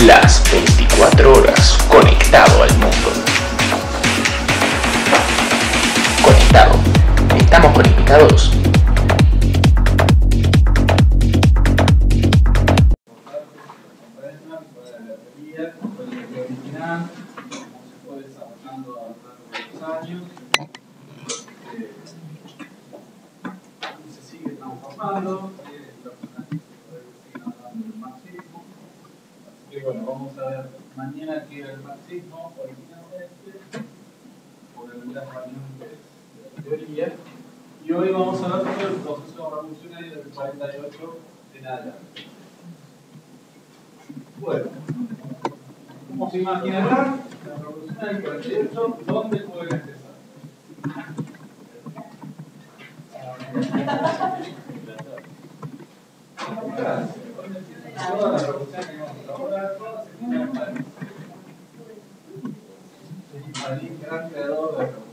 Las 24 horas conectado al mundo. Conectado. Estamos conectados. Vamos a ver mañana qué era el marxismo originalmente, por el día de teoría, y hoy vamos a hablar sobre el proceso revolucionario del 48 en adelante. Bueno, como se imaginarán, la revolución del 48, ¿dónde puede empezar? Toda la revolución que vamos a elaborar, todas se empiezan en París. París, gran creador de la revolución.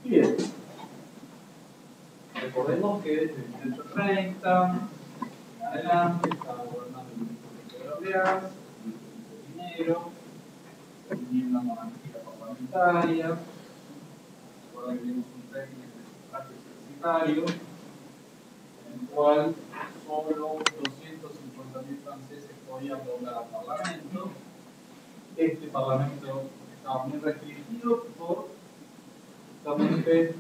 Bien. Recordemos que desde 1830 en adelante estaba gobernando el ministro de Orleans, el dinero, tenía una monarquía parlamentaria, recuerden que tenemos un régimen de sufragio censitario, en el cual solo 250.000 franceses podían votar al Parlamento. Este Parlamento estaba muy restringido por justamente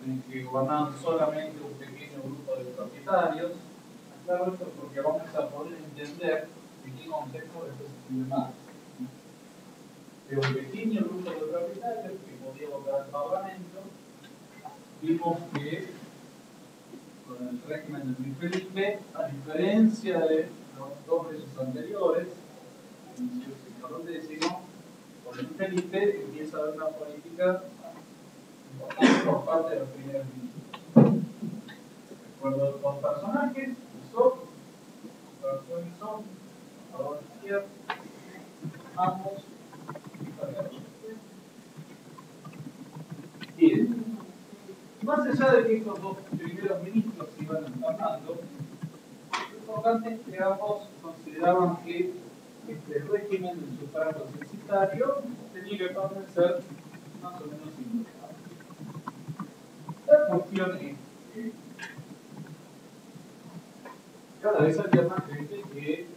en que gobernaban solamente un pequeño grupo de propietarios. Aclaro esto porque vamos a poder entender en qué contexto esto se escribe Marx. De un pequeño grupo de propietarios que podía votar al Parlamento, vimos que con el régimen de Luis Felipe, a diferencia de los dos reyes anteriores, Luis Carlos X, con Luis Felipe empieza a haber una política importante por parte de los primeros ministros. Recuerdo dos personajes, Isaac, Adolf Hitler, ambos italianos. Bien, más allá de que estos dos primeros ministros se iban alternando, lo importante es que ambos consideraban que este régimen del sufragio censitario tenía que permanecer más o menos intocable. La cuestión es que cada vez había más gente que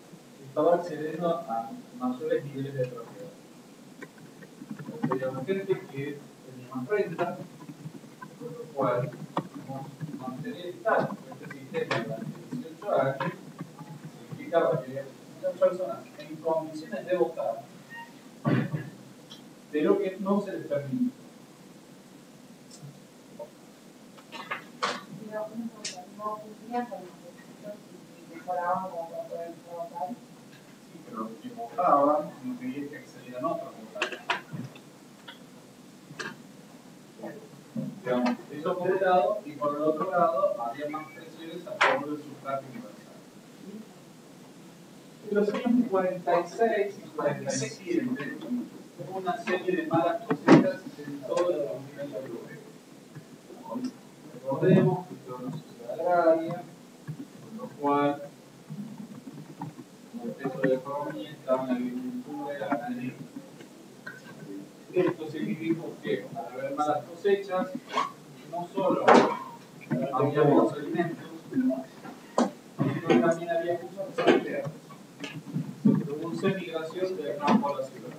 estaba accediendo a mayores niveles de propiedad. Había más gente que tenía más renta, por lo cual mantener este sistema durante 18 años significaba que muchas personas en condiciones de votar, pero que no se les permitía. Sí, pero los que votaban no querían que accedieran otros votantes. Digamos, eso por un lado, y por el otro lado había más presiones a favor del sufragio universal. En los años 46 y 47 hubo una serie de malas cosechas en todo el continente europeo. Recordemos que fue una sociedad agraria, con lo cual el peso de la economía estaba en la agricultura y la ganadería. Esto significó que al haber malas cosechas, no solo había menos alimentos, sino que también había muchas desempleados. Se produce migración del campo a la ciudad.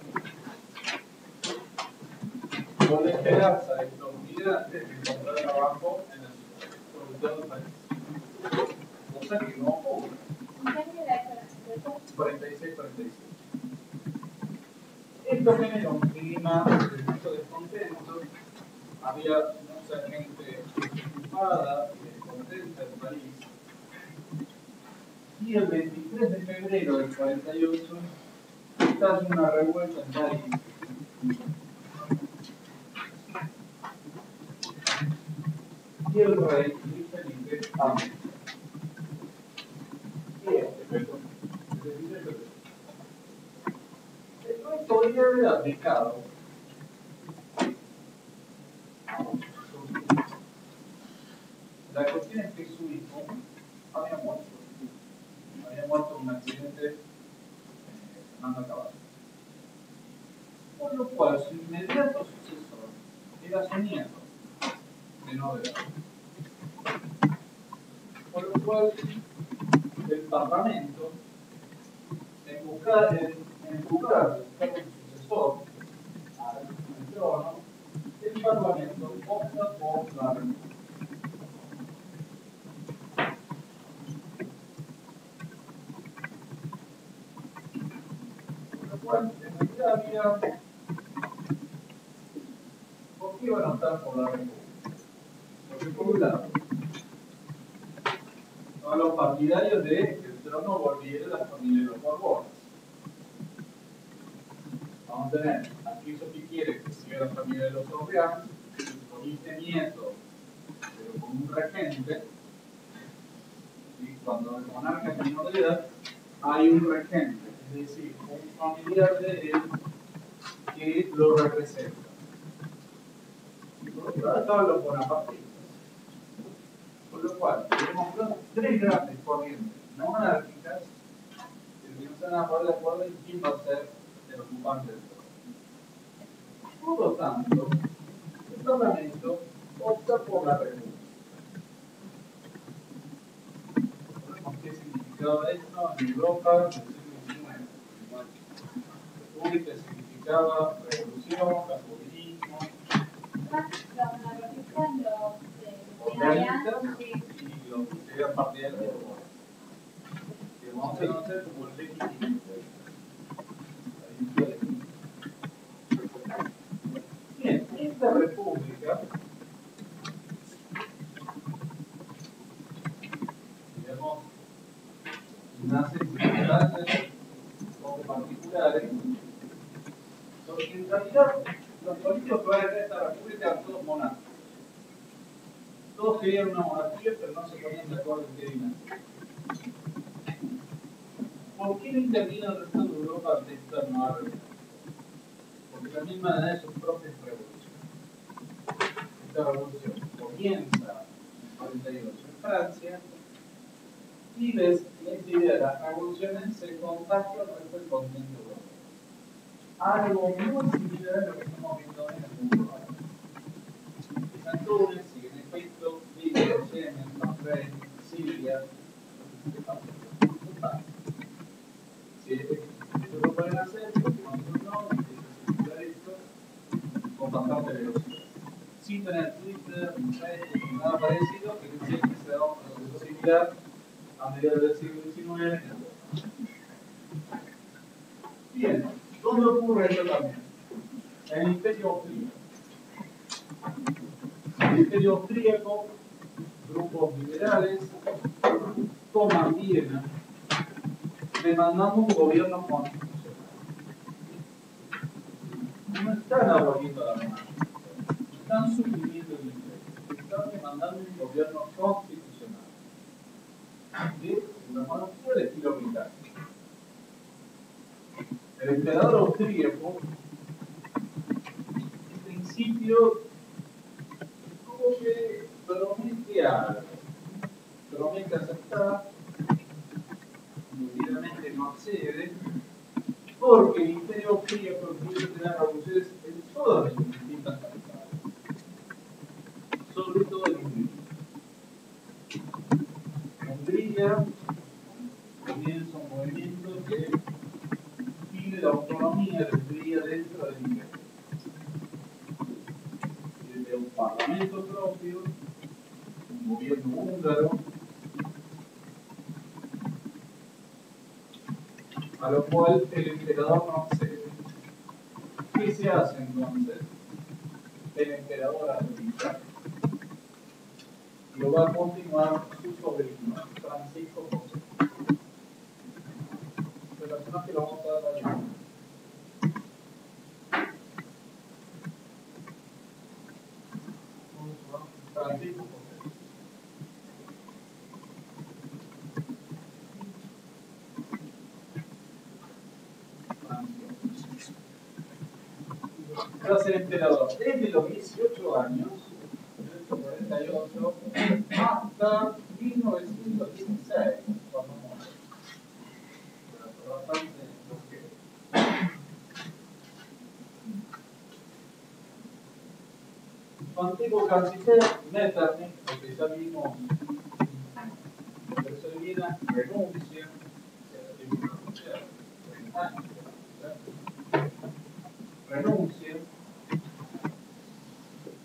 Con la esperanza de estos migrantes de encontrar trabajo en la ciudad, sobre todo en París. Cosa que no ocurre. 46-47. Esto generó un clima de mucho descontento. Había mucha gente ocupada y descontenta en París. Y el 23 de febrero del 48 estalla una revuelta en París. Y el rey Luis Felipe abdica. Y el rey podría haber abdicado. La cuestión es que su hijo había muerto. había muerto en un accidente mando a caballo. Por lo cual su inmediato sucesor era su nieto, menor de edad. Por lo cual el Parlamento, en buscar un sucesor al trono, el Parlamento opta por la república. Por lo cual, en realidad había, ¿por qué iban a optar por la república? Porque por un lado, a los partidarios de que el trono volviera a la familia de los Borbones. Vamos a tener aquellos que quieren que siga la familia de los Orleans, con este nieto, pero con un regente, y cuando el monarca es menor de edad, hay un regente, es decir, un familiar de él que lo representa. Y por otro lado estaban los bonapartistas. Por lo cual, tenemos tres grandes corrientes no monárquicas que comienzan a poner de acuerdo en quién va a ser el ocupante del trono. Por lo tanto, el Parlamento opta por la república. Sabemos qué significaba esto en Europa del siglo XIX. República significaba revolución, capitalismo, y los que eran partidarios de los que vamos a conocer como el legitimismo. Bien, esta república, digamos, nace en circunstancias un poco particulares, porque en realidad los políticos que van a tener esta república eran todos monarcas. Todos querían una monarquía, pero no se ponían de acuerdo en qué dinastía. ¿Por qué no intervino el resto de Europa ante esta nueva revolución? Porque también van a tener sus propias revoluciones. Esta revolución comienza en 48 en Francia y esta idea de las revoluciones se contagia al resto del continente europeo. Algo muy similar a lo que estamos viendo en el mundo árabe. Empiezan Túnez, siguen Egipto, Libia, Yemen, Bahrein, Siria. Si ellos lo pueden hacer, porque nosotros no, empieza a circular esto con bastante velocidad. Sin tener Twitter, ni Facebook, ni nada parecido, que decía que se da un proceso similar a mediados del siglo XIX en Europa. Bien, ¿dónde ocurre esto también? En el Imperio Austríaco. El Imperio Austríaco, grupos liberales, toman Viena, demandando un gobierno constitucional. No están aboliendo la monarquía, están suprimiendo el imperio, están demandando un gobierno constitucional. Que una monarquía de estilo británico. El emperador austríaco, en principio, como que promete algo, promete aceptar, inmediatamente no accede, porque el imperio austríaco empieza a tener revoluciones en todas las distintas capitales, sobre todo en Hungría. En Hungría comienza un movimiento que pide la autonomía de Hungría dentro del imperio. Desde un parlamento propio, un gobierno húngaro, a lo cual el emperador no accede. ¿Qué se hace entonces? El emperador abdica y lo va a continuar su sobrino, Francisco José. El personaje lo vamos a dar allá. Francisco José. Va a ser emperador desde los 18 años, 1848, hasta 1916, cuando muere. último canciller, Metternich, el que ya vimos en el Congreso de Viena, renuncia, renuncia,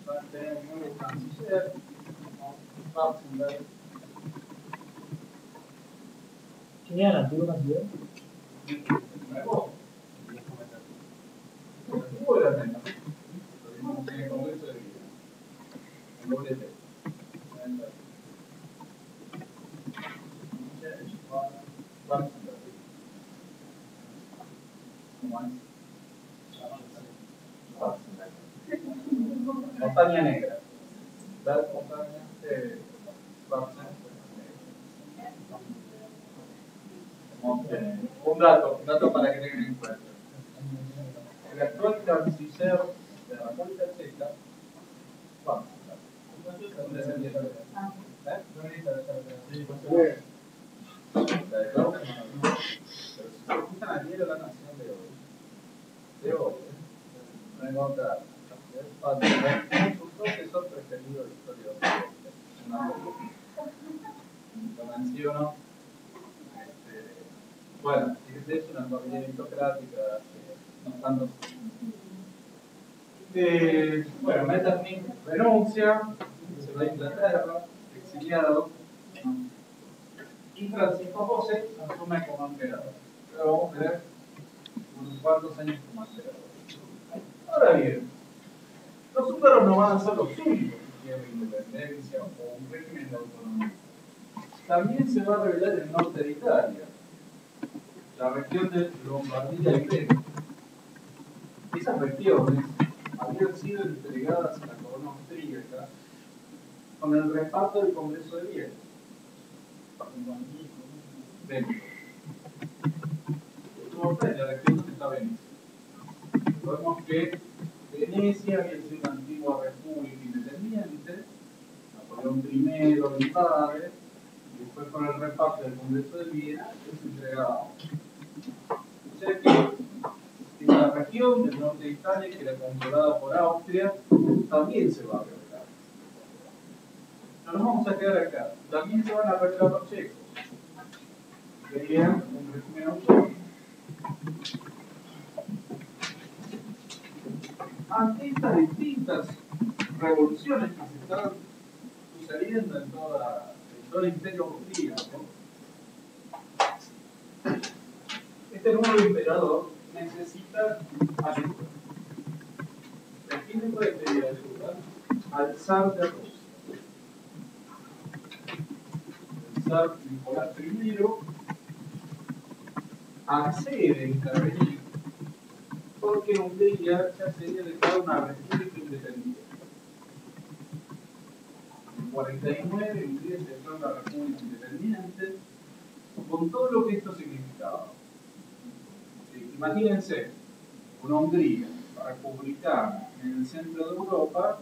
va a tener un nuevo canciller, Schwarzenberg. ¿Quién era el antiguo canciller? Nuevo. Estuvo en la meta. Lo vimos en el Congreso de Viena. En doble T. Schwarzenberg. ¿Cómo es? Montaña Negra. Las montañas de Schwarzenberg. Un dato para que tengan en cuenta. El actual canciller de la República Checa, Schwarzenberg. ¿Dónde se entiende? La de Klaus, pero si se fijan al diario La Nación de hoy, no encontrar su profesor preferido de historia de Occidente. Lo menciono. Bueno, es una familia aristocrática, no tanto. Bueno, Metternich renuncia, se va a Inglaterra, exiliado, y Francisco José asume como emperador. Pero vamos a ver unos cuantos años como emperador. Ahora bien, los húngaros no van a ser los únicos que quieren independencia o un régimen de autonomía. También se va a revelar el norte de Italia, la región de Lombardía y Venecia. Esas regiones habían sido entregadas a la corona austríaca con el reparto del Congreso de Viena. En la región donde está Venecia. Vemos que Venecia había sido una antigua república independiente, Napoleón I lo invade, y después con el reparto del Congreso de Viena es entregado. O sea que la región del norte de Italia, que era controlada por Austria, también se va a revelar. No nos vamos a quedar acá. También se van a revelar los checos. Querían un régimen autónomo. Ante estas distintas revoluciones que se están sucediendo en todo el imperio austríaco, este nuevo emperador necesita ayuda. ¿A quién le puede pedir ayuda? Al zar de Rusia. El zar Nicolás I accede a intervenir porque Hungría ya se había declarado una república independiente. En 1949 Hungría se declaró una república independiente con todo lo que esto significaba. Imagínense una Hungría republicana en el centro de Europa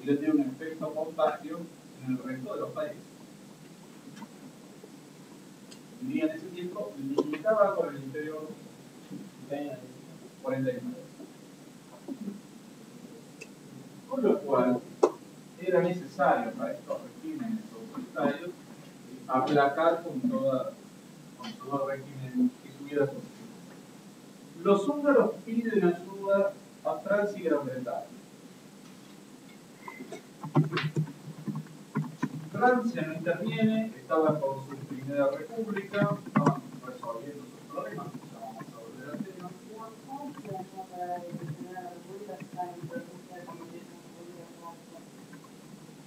y que tiene un efecto contagio en el resto de los países. Hungría en ese tiempo limitaba con el imperio ruso. 49. Con lo cual era necesario para estos regímenes autoritarios aplacar con todo régimen que subiera su. Los húngaros piden ayuda a Francia y Gran Bretaña. Francia no interviene, estaba por su primera república, estaban resolviendo sus problemas, ya vamos a volver al tema.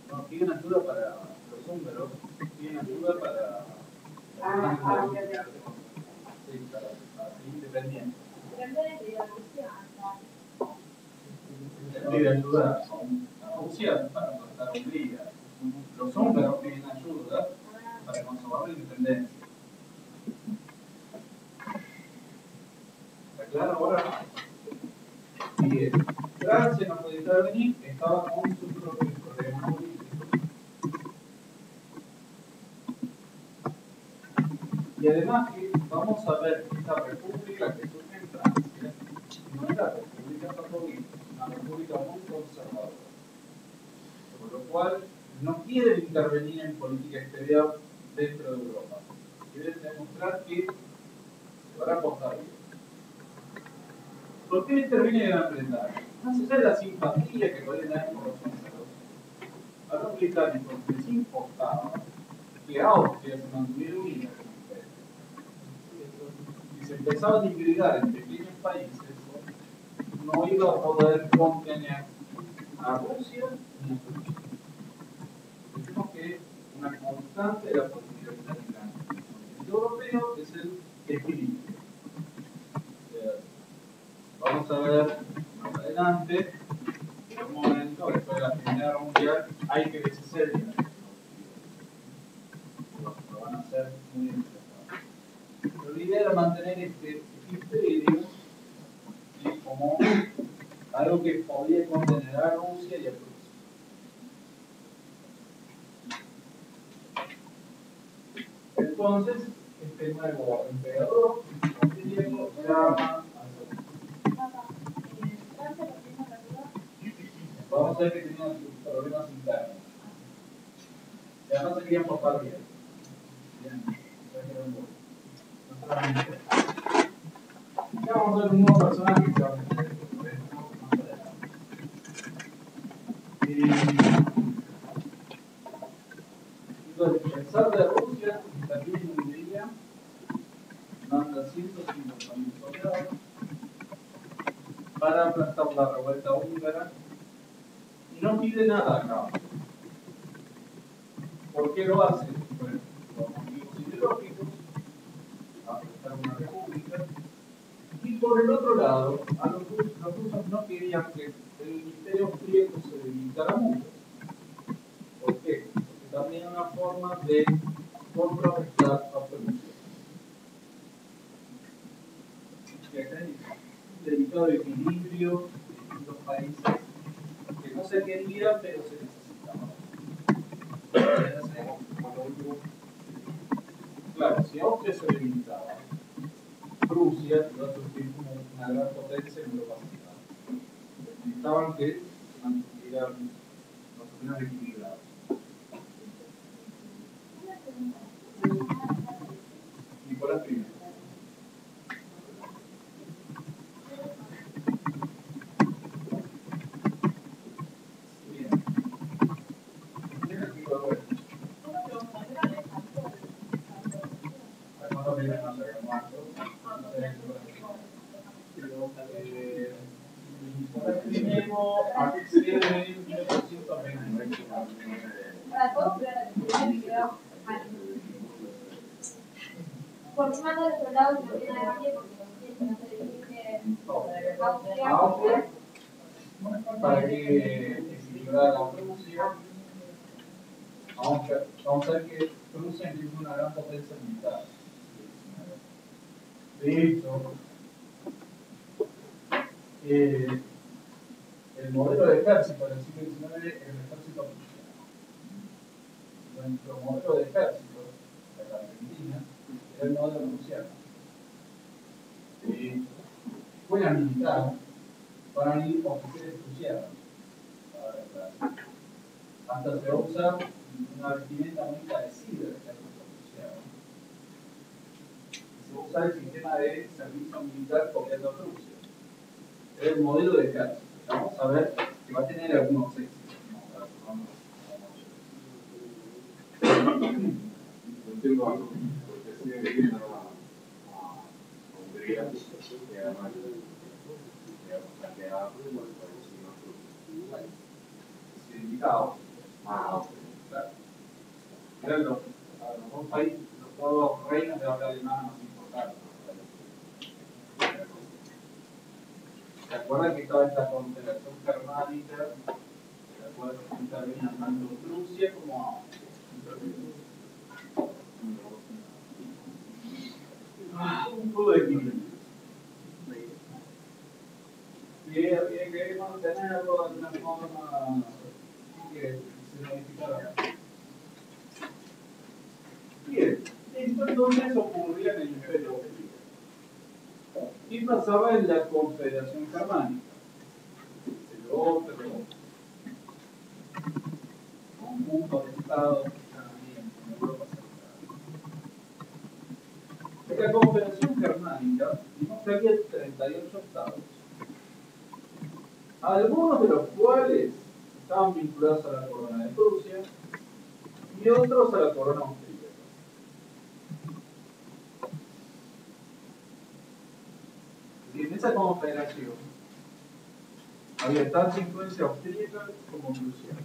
No, piden ayuda para los húngaros, piden ayuda para independiente. Pide ayuda a Rusia para tratar a Hungría. Los húngaros piden ayuda para conservar la independencia. ¿Está claro ahora? Bien. Francia no podía intervenir, estaba con sus propios problemas políticos. Y además que vamos a ver que esta república que surge en Francia no es la república católica, es una república muy conservadora. Por lo cual no quieren intervenir en política exterior dentro de Europa. Quieren demostrar que se van a portar bien. ¿Por qué interviene en Gran Bretaña? Más allá de la simpatía que podrían tener por los franceses, a los británicos les importaba que Austria se mantuviera unida con el imperio. Si se empezaban a dividir en pequeños países, no iba a poder contener a Rusia ni a Turquía. Decimos que una constante de la política británica en el continente europeo es el equilibrio. Vamos a ver más adelante, en un momento, después de la Primera Guerra Mundial, hay que deshacer el lo van a hacer muy interesante. Pero la idea era mantener este equilibrio como algo que podía contener a Rusia y a Rusia. Entonces, este nuevo emperador, griego, se llama vamos a ver que tenía problemas internos. Ya no se querían portar bien. Ya vamos a ver un nuevo personaje que se va a meter dentro más adelante. Entonces, el zar de Rusia también en Hungría manda 150.000 soldados para aplastar la revuelta húngara y no pide nada acá. ¿Por qué lo hace? Bueno, por motivos ideológicos, aplastar una república. Y por el otro lado, a los rusos no querían que el imperio austríaco se debilitara mucho. ¿Por qué? Porque también era una forma de contrarrestar a Prusia. Y acá hay un delicado equilibrio en distintos países que no se querían, pero se necesitaban. Claro, si Austria se debilitaba, Rusia iba a surgir como una gran potencia en Europa Central. Necesitaban que se mantuvieran equilibrados. Nicolás I. Bien. ¿Por qué manda a los soldados que vienen a Valle? Porque no se dirige Austria para que equilibrara a Rusia. Vamos a ver que Rusia empieza una gran potencia militar. De hecho, el modelo de ejército del siglo XIX es el ejército prusiano. Nuestro modelo de ejército de la Argentina era el modelo prusiano. Escuela militar para ir oficiales prusianos. Hasta se va a usar una vestimenta muy parecida al ejército prusiano. Se va a usar el sistema de servicio militar copiando a Rusia. Es el modelo de ejército. Vamos a ver que va a tener algunos éxitos. Significado. Claro. Eran los dos países, los dos reinos de habla alemana más importantes. ¿Se acuerdan que estaba esta confederación germánica? ¿Se acuerdan que intervenían tanto Prusia como un poco de equilibrio. Y había que mantenerlo de una forma que se modificara. Bien, esto entonces ocurría en el Imperio Austríaco. ¿Qué pasaba en la Confederación Germánica? estados que están ahí en Europa Central. En la Confederación Germánica vimos que había 38 estados, algunos de los cuales estaban vinculados a la corona de Prusia y otros a la corona austríaca. En esa confederación había tanta influencia austríaca como prusiana.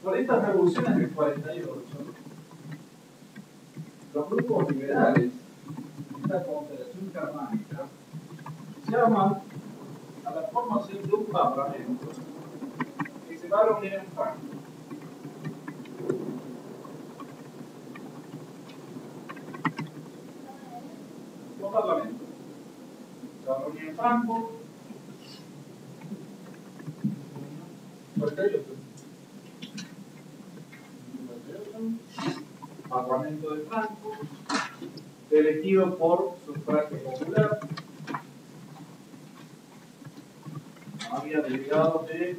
Por estas revoluciones del 48, los grupos liberales de esta confederación germánica llaman a la formación de un parlamento que se va a reunir en Frankfurt. Un parlamento se va a reunir en Frankfurt. 48. Parlamento de Frankfurt, elegido por sufragio popular. Había delegados de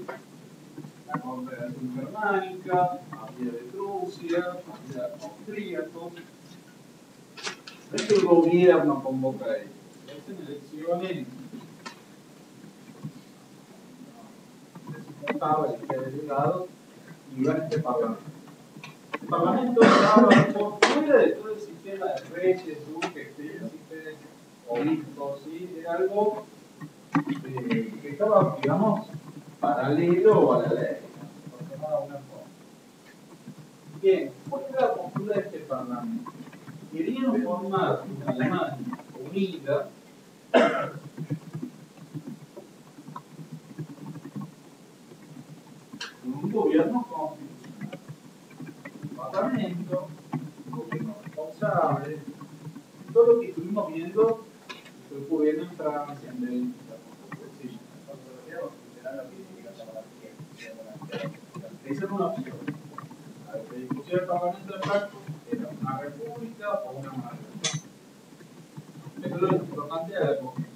la Confederación Germánica, había de Prusia, había austríacos. No es que el gobierno convoca a ellos, hacen elecciones. Se juntaba el delegado y iban a este parlamento. El parlamento estaba por fuera de todo el sistema de reyes, duques, príncipes, obispos, ¿sí? Era algo que estaba, digamos, paralelo a la ley, ¿no? Por llamar de alguna forma. Bien, ¿cuál era la postura de este parlamento? Querían formar una Alemania unida con un gobierno constitucional. Parlamento, un gobierno responsable, todo lo que estuvimos viendo fue ocurriendo en Francia, en Bélgica, sí. Esa es una opción. La discusión del Parlamento de Frankfurt era una república o una monarquía. Esto lo plantea la Constitución.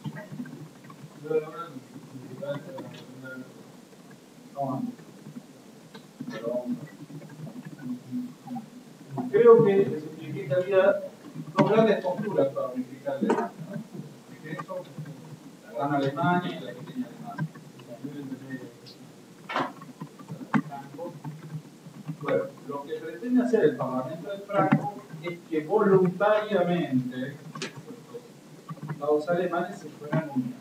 Creo que se expliqué que había dos grandes posturas para unificar Alemania, ¿no? Que eso, la gran Alemania y la pequeña Alemania. Bueno, lo que pretende hacer el Parlamento de Frankfurt es que voluntariamente los estados alemanes se fueran uniendo.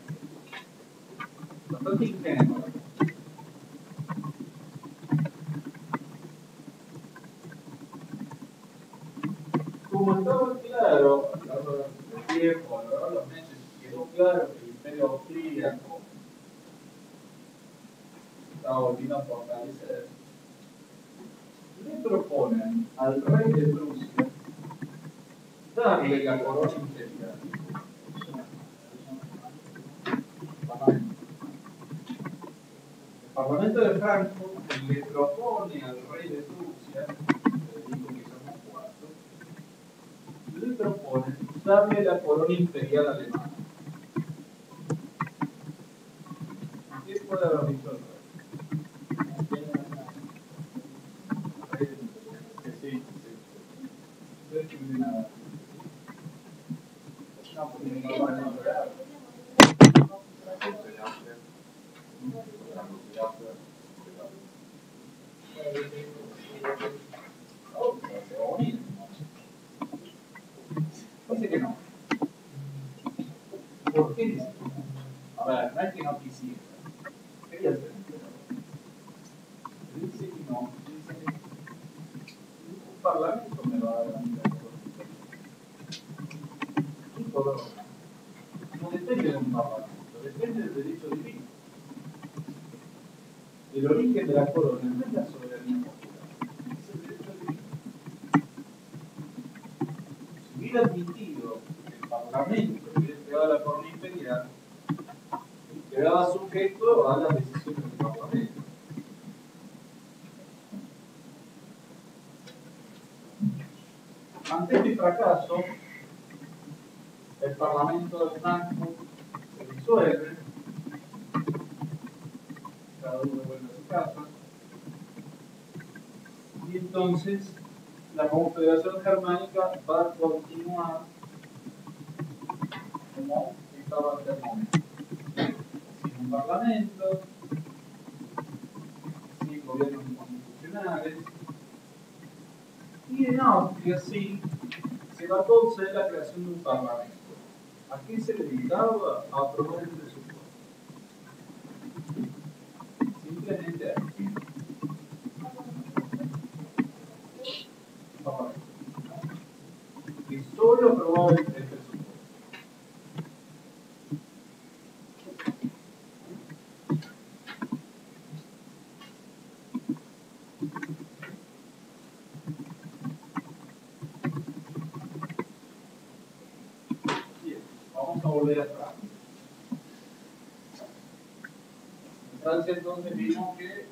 Bastante ingenuo. Como estaba claro, a lo largo del tiempo, a lo largo de los meses, quedó claro que el Imperio Austríaco estaba volviendo a fortalecer, le proponen al rey de Prusia darle la corona imperial. El Parlamento de Frankfurt le propone al rey de Prusia, le dijo que somos cuatro, le propone darle la corona imperial alemana. ¿Qué puede haber dicho el rey? Sí. Nada. No, porque no van a lograr. Dice que no. ¿Por qué dice que no? A ver, no es que no quisiera. Quería ser emperador. Dice que no. Dice que un parlamento me va a dar la mitad. No depende de un parlamento, depende del derecho divino. El origen de la corona no es la soberanía popular, es el derecho divino. Si hubiera admitido que el parlamento hubiera entregado la corona imperial, quedaba sujeto a las decisiones del parlamento. Ante este fracaso, el Parlamento de Frankfurt se disuelve, cada uno vuelve a su casa. Y entonces la Confederación Germánica va a continuar como estaba hasta el momento. Sin un parlamento, sin gobiernos constitucionales. Y en Austria sí se va a conceder la creación de un parlamento. ¿A qué se dedicaba? A aprobar el presupuesto. Simplemente a eso. Y solo aprobaba el presupuesto. Bien, vamos a volver atrás. En Francia entonces vimos que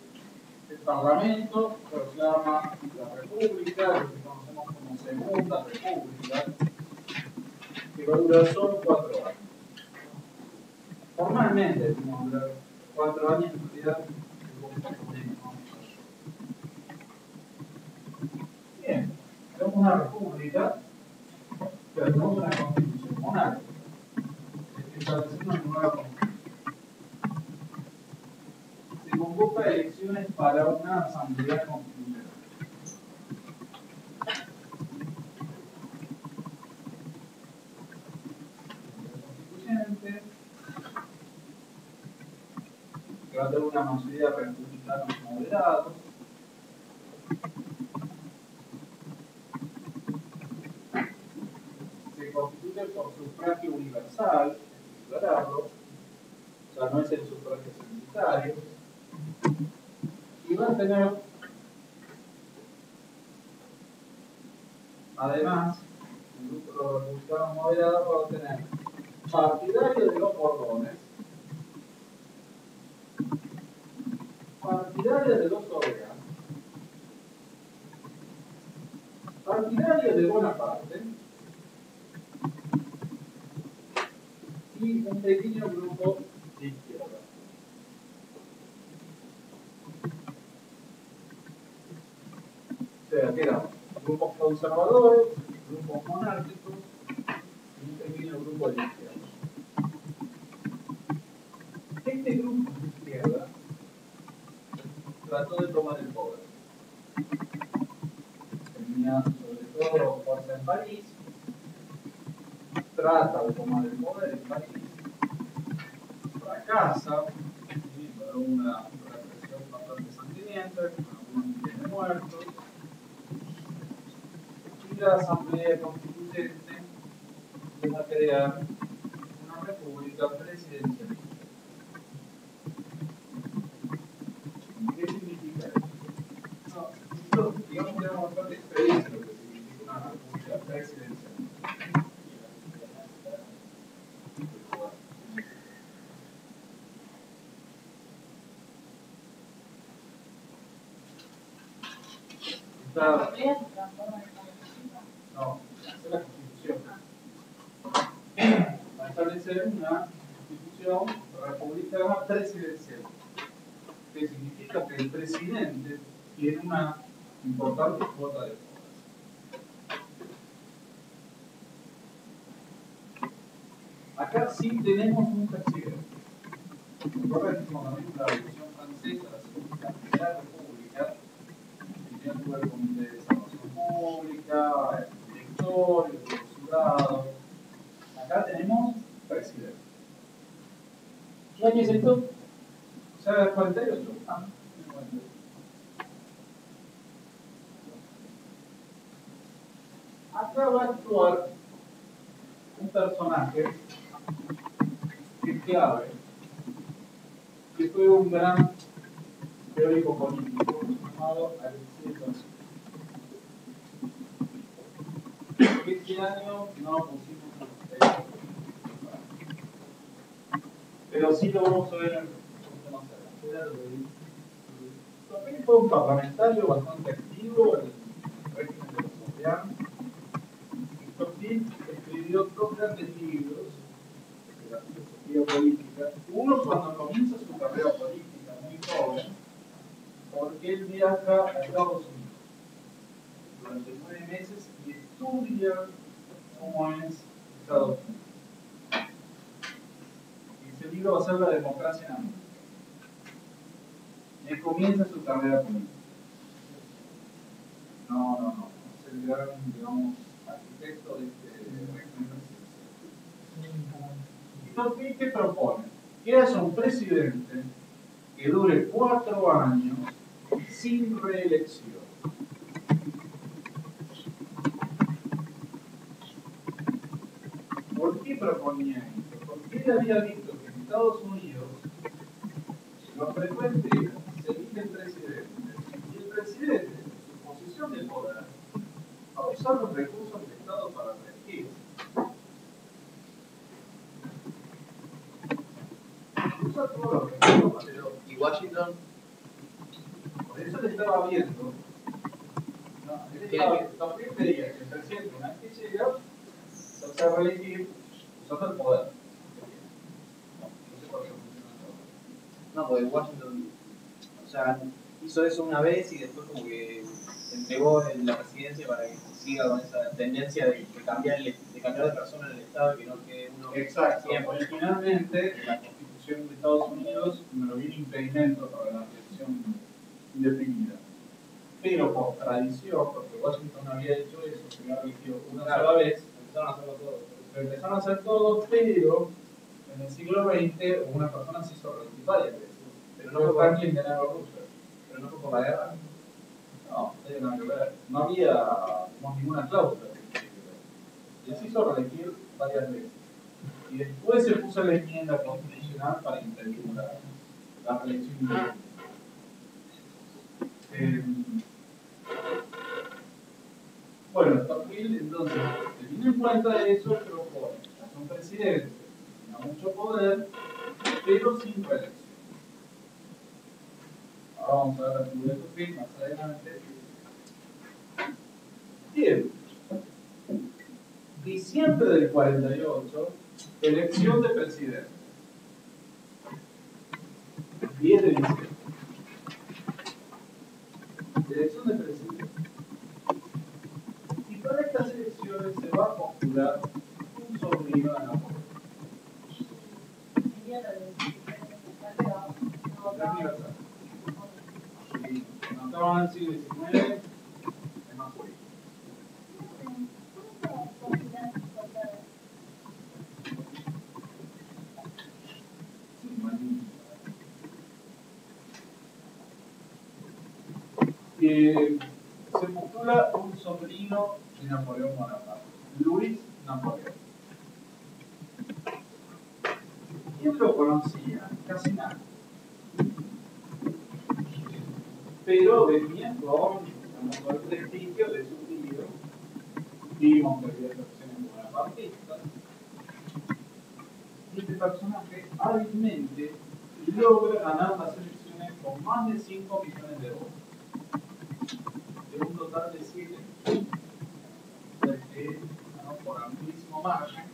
el Parlamento proclama la República, lo que conocemos como Segunda República, que va a durar solo 4 años. Formalmente decimos durar 4 años, en realidad es un poco menos. Bien, tenemos una república, pero tenemos una constitución monárquica. Establecemos una nueva constitución. Se convoca elecciones para una asamblea constitucional. Constituyente, que va a tener una mayoría de republicanos moderados. Se constituye por sufragio universal, hay que declararlo, o sea, no es el sufragio censitario. Y va a tener, además, el grupo de los republicanos moderados va a tener partidarios de los Borbones, partidarios de los Orleans, partidarios de Bonaparte y un pequeño grupo de izquierda. O sea, quedan grupos conservadores, grupos monárquicos y un pequeño grupo de izquierda. Este grupo de izquierda trató de tomar el poder. Tenía sobre todo fuerza en París, trata de tomar el poder en París, fracasa, con una represión bastante sangrienta, con algunos miles de muertos, y la Asamblea Constituyente va a crear una república presidencialista. ¿Qué significa eso? No, esto, digamos, tenemos bastante experiencia en lo que significa una república presidencialista. No, es la Constitución. Va a establecer una Constitución republicana presidencial, que significa que el presidente tiene una importante cuota de poder. Acá sí tenemos un presidente. Recuerden que cuando vimos la Revolución Francesa, la Primera República, tenía lugar el Comité de Salvación Pública, el directorio, el consulado. Acá tenemos presidente. ¿Qué año es esto? O sea, 48. Acá va a actuar un personaje que es clave, que fue un gran teórico político llamado Alexis Tocqueville. Este año no pusimos el texto, pero sí lo vamos a ver un poquito más adelante. Tocqueville fue un parlamentario bastante activo en el régimen de los Orleans. Tocqueville escribió 2 grandes libros de la filosofía política. Uno cuando comienza su carrera política, muy joven, porque él viaja a Estados Unidos durante 9 meses y estudia cómo es Estados Unidos. Y ese libro va a ser La democracia en América. Y él comienza su carrera política. No. Es el gran, digamos, arquitecto de este régimen. ¿Y Tocqueville qué propone? Que haya un presidente que dure 4 años sin reelección. ¿Por qué proponía esto? Porque él había visto que en Estados Unidos lo frecuente era se elige el presidente y el presidente, en su posición de poder, va a usar los recursos del Estado para reelegirse. Usa todos los recursos, pero Y Washington, por eso le estaba viendo. No, él estaba viendo. También veía que el presidente, una vez que llega, se hace reelegir usando el poder. No sé por qué funciona todo. no, porque Washington, o sea, hizo eso una vez y después como que entregó la presidencia para que siga con esa tendencia de cambiar de persona en el Estado y que no quede uno Exacto. siempre. Originalmente, la Constitución de Estados Unidos no viene impedimento para la elección indefinida. Pero por tradición, porque Washington no había hecho eso, se había elegido una sola vez, Empezaron a hacerlo todo. lo empezaron a hacer todo, pero en el siglo XX una persona se hizo reelegir varias veces. Pero No no fue fue Franklin Delano Roosevelt. pero no fue por la guerra. No tiene nada que ver. No había digamos, ninguna cláusula. Y él se hizo reelegir varias veces. Y después se puso la enmienda constitucional para impedir la reelección indefinida. Bueno, Tocqueville entonces, teniendo en cuenta eso, propone a un presidente que tenga mucho poder, pero sin reelección. Ahora vamos a ver la figura de Tocqueville más adelante. Bien. Diciembre del 48, elección de presidente. 10 de diciembre. Elección de presidente. Y para estas elecciones se va a postular un sobrino de Napoleón. Y cuando estaban en el siglo XIX, es más político. Se postula un sobrino de Napoleón Bonaparte, Luis Napoleón. ¿Quién lo conocía? Casi nadie. Pero venía con el prestigio de su tío. Vimos que había versiones bonapartistas. Y este personaje hábilmente logra ganar las elecciones con más de 5 millones de votos. De un total de 7 millones. Que ganó por amplísimo margen.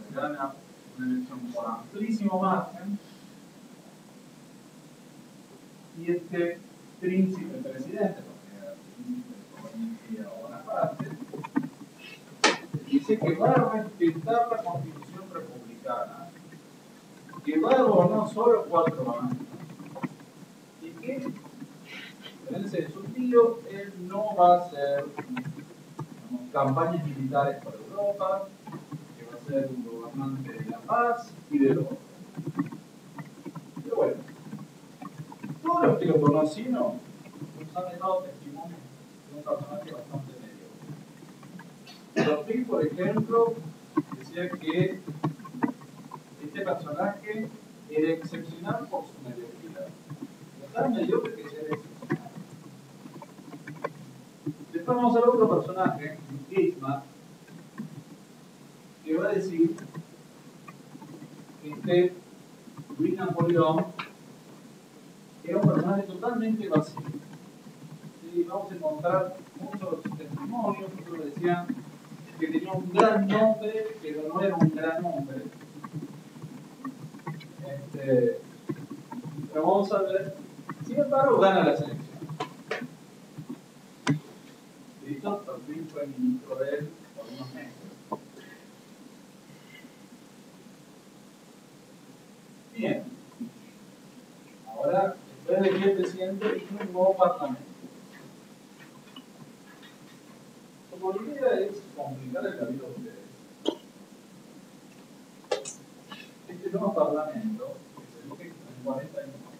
Se gana una elección por amplísimo margen. Y este príncipe presidente, porque era príncipe de Bonaparte, dice que va a respetar la Constitución republicana, que va a gobernar solo 4 años, y que, en diferencia de su tío, él no va a hacer campañas militares por Europa, que va a ser un gobernante de la paz y del orden. Pero bueno, todos los que lo conocieron nos han dejado testimonio de un personaje bastante medio. Tocqueville, por ejemplo, decía que este personaje era excepcional por su mediocridad. No tan mediocre que sea excepcional. Después vamos a ver otro personaje, Bismarck, que va a decir que este Luis Napoleón era un personaje totalmente vacío. ¿Sí? Vamos a encontrar muchos testimonios que decían que tenía un gran nombre, pero no era un gran hombre. Pero vamos a ver. Sin embargo, gana las elecciones. Listo, por fin fue ministro de él por unos meses. Bien. Ahora, después de que el presidente eligió un nuevo parlamento. Como idea es complicar el camino de ustedes. Este nuevo parlamento, que se elige en 40 años más.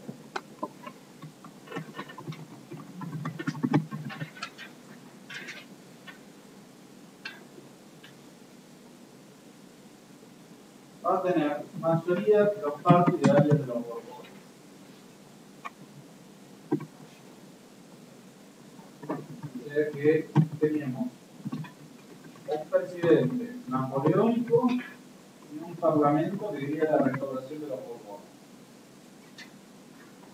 Va a tener mayoría de los partidarios de los Borbones. O sea que tenemos un presidente napoleónico y un parlamento que quería la restauración de los Borbones.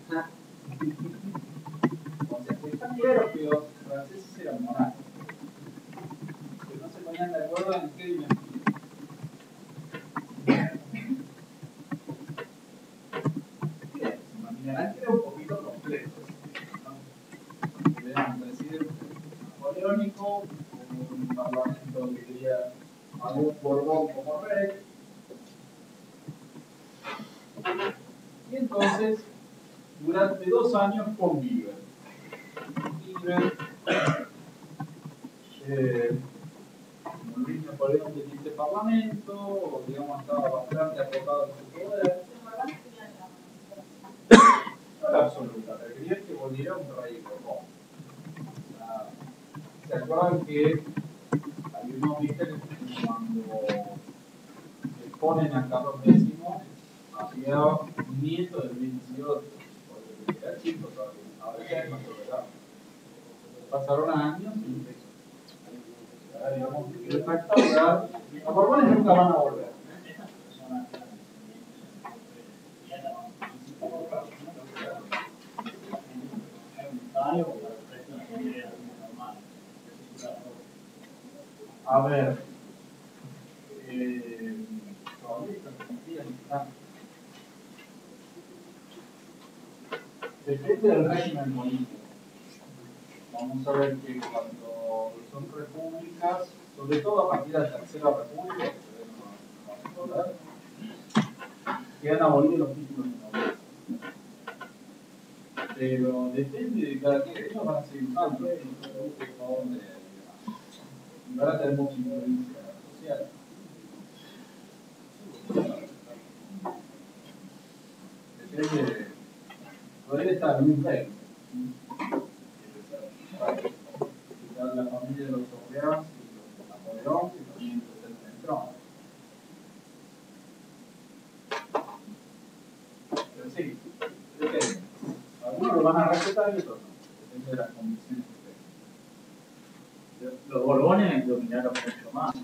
O sea, que está claro que los franceses eran monarcas, que no se ponían de acuerdo en qué dinastía. Era un poquito complejo, ¿no? Era un presidente napoleónico, un parlamento que quería algún Borbón como rey. Y entonces, durante 2 años conviven. Luis Napoleón tenía este parlamento, digamos, estaba bastante acotado en su poder. No era absoluta, pero quería que volviera un rey Borbón. ¿Se acuerdan que hay unos viste que cuando le ponen a Carlos X había un nieto del 28, porque era chico todavía, ahora ya es más tolerable. Pasaron años y ahora digamos que quiere restaurar. Los Borbones nunca van a volver. A ver, depende del régimen político. Vamos a ver que cuando son repúblicas, sobre todo a partir de la Tercera República, quedan abolidos los títulos de nobleza. Pero depende de cada quien, ellos van a seguir usando y van a tener mucha influencia social. Depende, poder estar en un reino. La familia de los Orleans y los Napoleón, que también presenten el trono. Pero sí, depende. Algunos lo van a respetar y otros no. Depende de las condiciones que tengan. Los Borbones dominaron mucho más.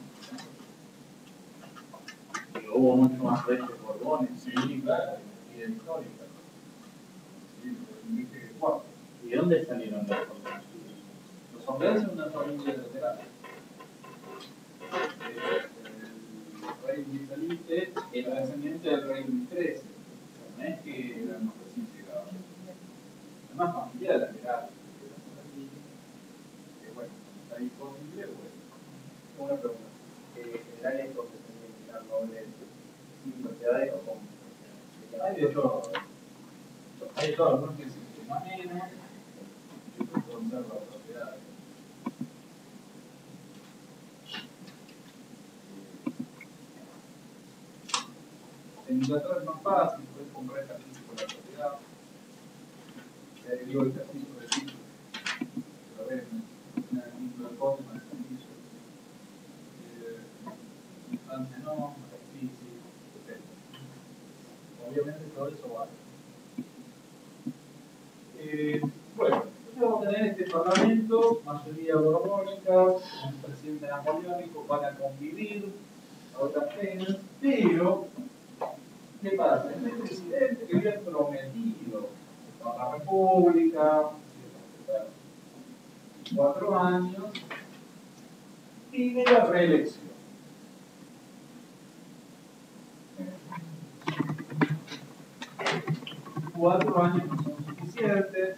Y hubo mucho más reyes Borbones. Sí, claro, y de histórica. Sí, viste que cuatro. ¿Y de dónde salieron los Borbones? Los Orleans son una familia lateral. El rey Luis Felipe era descendiente del rey Luis XIII. No es que eran los recién llegados. Es una familia lateral. Que bueno, está disponible, bueno. Una pregunta. ¿Generales porque tenían que dar nobles sin propiedades o cómo? Hay de todo. Hay de todo. Algunos que se menos y otros conservan propiedades. En Inglaterra es más fácil, puedes comprar ejercicio por la propiedad. Digo ejercicio de título. Pero ven, en el título del código, en el ejercicio. Antes no, ejercicio, etc. Obviamente todo eso vale. Bueno, entonces vamos a tener este parlamento, mayoría borbónica, un presidente napoleónico, van a convivir a otras penas, pero ¿qué pasa? Este presidente que había prometido a la República, 4 años, primera reelección. Cuatro años no son suficientes.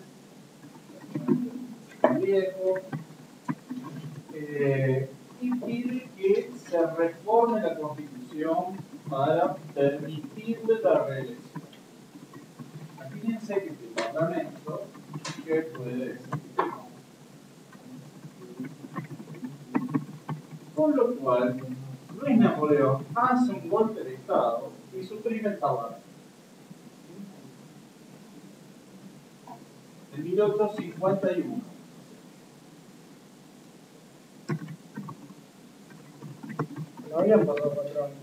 Viejo. Y pide que se reforme la Constitución para permitirle la reelección. Fíjense que este Parlamento, ¿qué puede decir que no? Con lo cual, Luis Napoleón hace un golpe de Estado y suprime el Parlamento. En 1851. No habían pasado 4 años.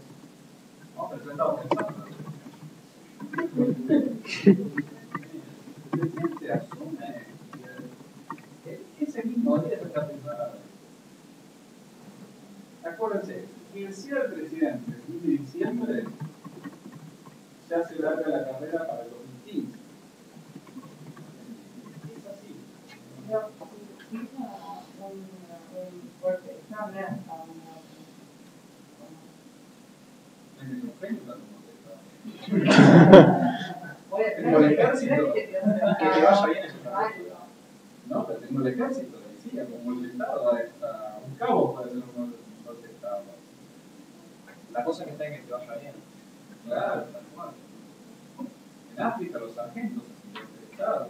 No, pero yo estaba pensando. El presidente asume ese mismo día se está pensando. Acuérdense, quien sea el presidente el 1 de diciembre ya se larga la carrera para el 2015. Es así. Pero hizo un golpe de Estado, no era En el ofensa como está. Tengo el ejército. Que te vaya bien ese trabajo. No, pero tengo el ejército, le decía, como el Estado, hasta un cabo puede ser un golpe de Estado. La cosa que está en que te vaya bien. Claro, tal cual. En África los sargentos hacen golpe de Estado,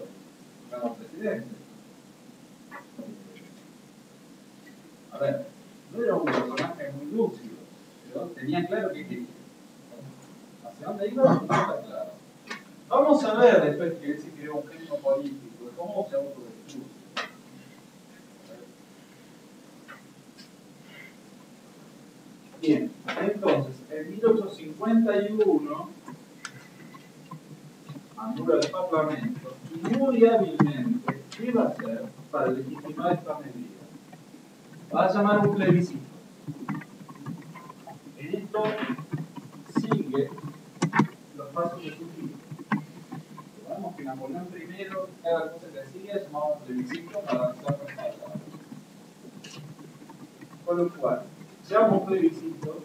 cada presidente. A ver, no era un personaje muy lúcido, pero tenía claro qué quería. ¿Hacia dónde iba? No está claro. Vamos a ver después que él se creó un genio político, de cómo se autodestruye. Bien, entonces, en 1851 anula el Parlamento y muy hábilmente, ¿qué va a hacer para legitimar esta medida? Va a llamar un plebiscito. En esto sigue los pasos de su vida. Recordemos que Napoleón I, cada cosa que hacía, llamaba un plebiscito para ser respaldado. Con lo cual, llama un plebiscito,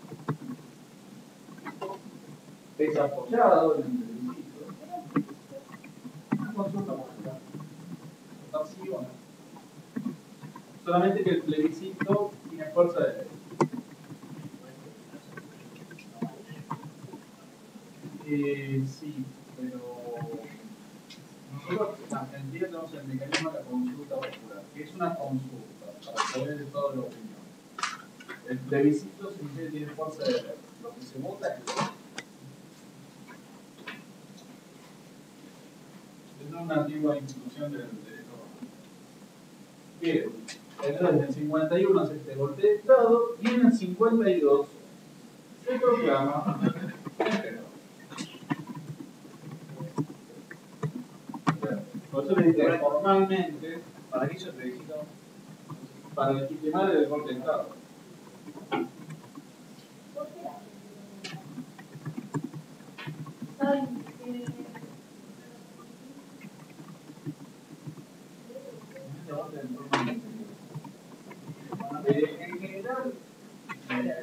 es apoyado en el plebiscito, una consulta popular. ¿Está sí o no? Solamente que el plebiscito tiene fuerza de ley. Sí, pero nosotros en Argentina tenemos el mecanismo de la consulta popular, que es una consulta para poder de toda la opinión. El plebiscito significa que tiene fuerza de ley. Lo que se vota es ley. Es una antigua institución del derecho romano. Bien, entonces en el 51 hace este golpe de Estado y en el 52 se proclama emperador. Por eso le dije formalmente, ¿Para qué hizo el plebiscito? para legitimar el golpe de Estado. ¿Por qué? ¿Saben que En general,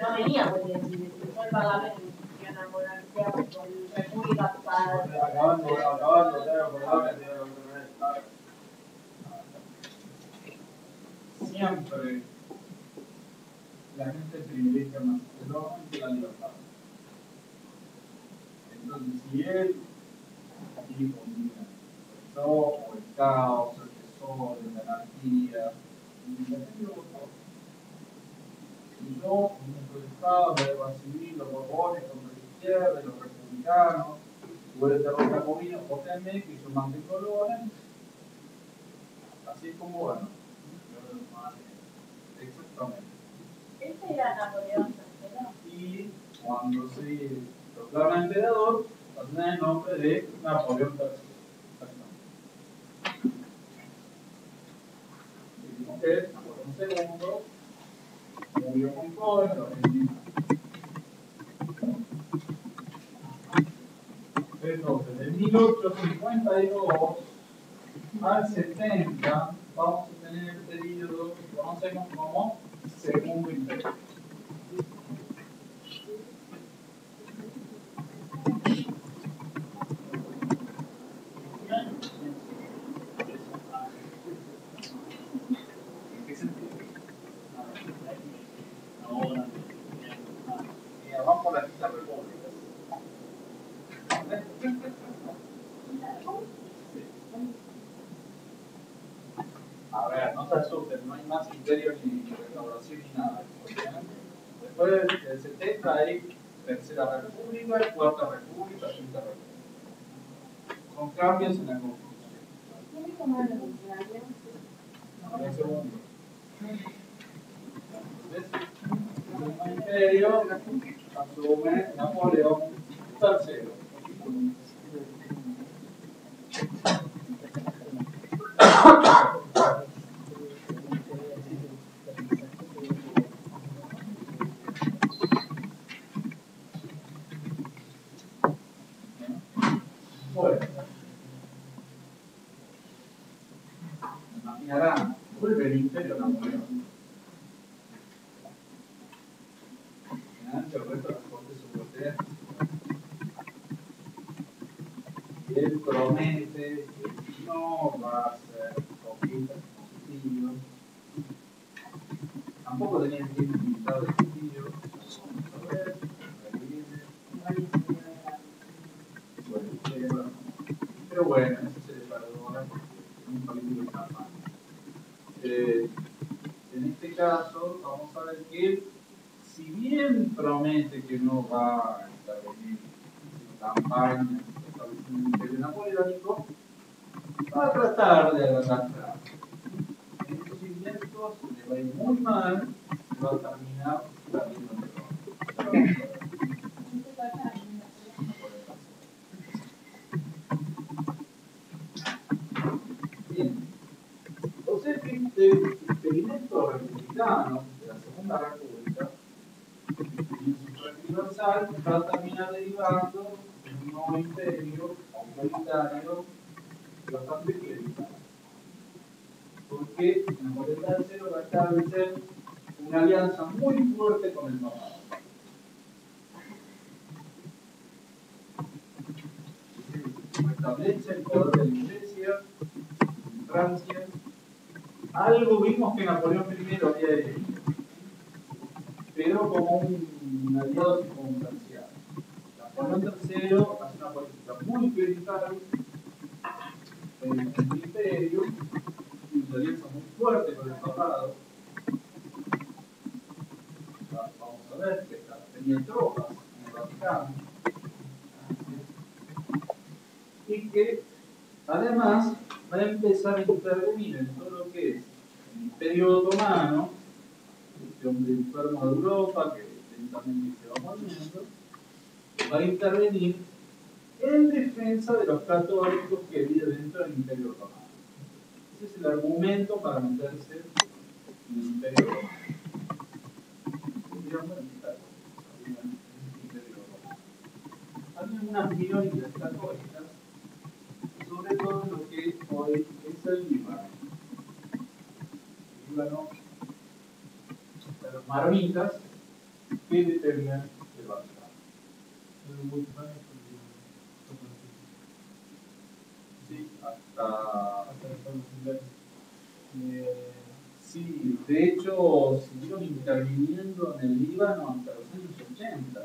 No venía por decir, fue el Parlamento y una monarquía con república para. acabando de acordar siempre la gente privilegia más el orden que la libertad. Entonces, si él aquí combina el desorden, el caos, el desorden, la anarquía, si yo, un Estado, la guerra civil, los borbones contra la izquierda, los republicanos, tuve el terror jacobino, votenme, que yo mantengo el orden, así es como bueno. Exactamente. Este era Napoleón III. Y cuando se proclama emperador, tiene el nombre de Napoleón III. Exactamente. Dijimos que Napoleón II murió muy joven, en los 29. Entonces, de 1852 al 70 vamos a tener el periodo que conocemos como segundo imperio. ¿En qué sentido? Mira, vamos por la quinta república. A ver, no se asusten, no hay más imperio ni restauración ni nada. Después del 70 hay tercera república, cuarta república, quinta república. Son cambios en la constitución. En el segundo. ¿Ves? El imperio asume Napoleón III. Bueno, imaginarán, vuelve el imperio Napoleón. El resto de las cortes europeas. Y él promete que no va a hacer conquistas positivas. Tampoco tenía el tiempo limitado de sentido. Vamos a ver, pero bueno, eso se le perdona porque es un político inflamable. En este caso, vamos a ver que él, si bien promete que no va a intervenir en campañas de establecimiento del imperio napoleónico, va a tratar de agarrar. En estos intentos le va a ir muy mal y va a terminar perdiendo el trono. Bien. Entonces, este experimento republicano de la Segunda República, en su transversal, va a terminar derivando en un nuevo imperio autoritario bastante clerical. Porque Napoleón III va a establecer una alianza muy fuerte con el papado. Establece el poder de la Iglesia en Francia. Algo vimos que Napoleón I había hecho, pero como un aliado circunstancial. Napoleón III hace una política muy clerical en el imperio y una alianza muy fuerte con el papado. Vamos a ver que tenía tropas en el Vaticano y que además va a empezar a intervenir en todo lo que es el Imperio Otomano, este hombre enfermo de Europa que lentamente se va moviendo, va a intervenir en defensa de los católicos que viven dentro del Imperio Otomano. Ese es el argumento para meterse en el Imperio Otomano. Había unas minorías católicas, sobre todo en lo que hoy es el Líbano. El Líbano, de los maronitas que detenían el Vaticano. Sí, hasta sí, de hecho siguieron interviniendo en el Líbano hasta los años 80.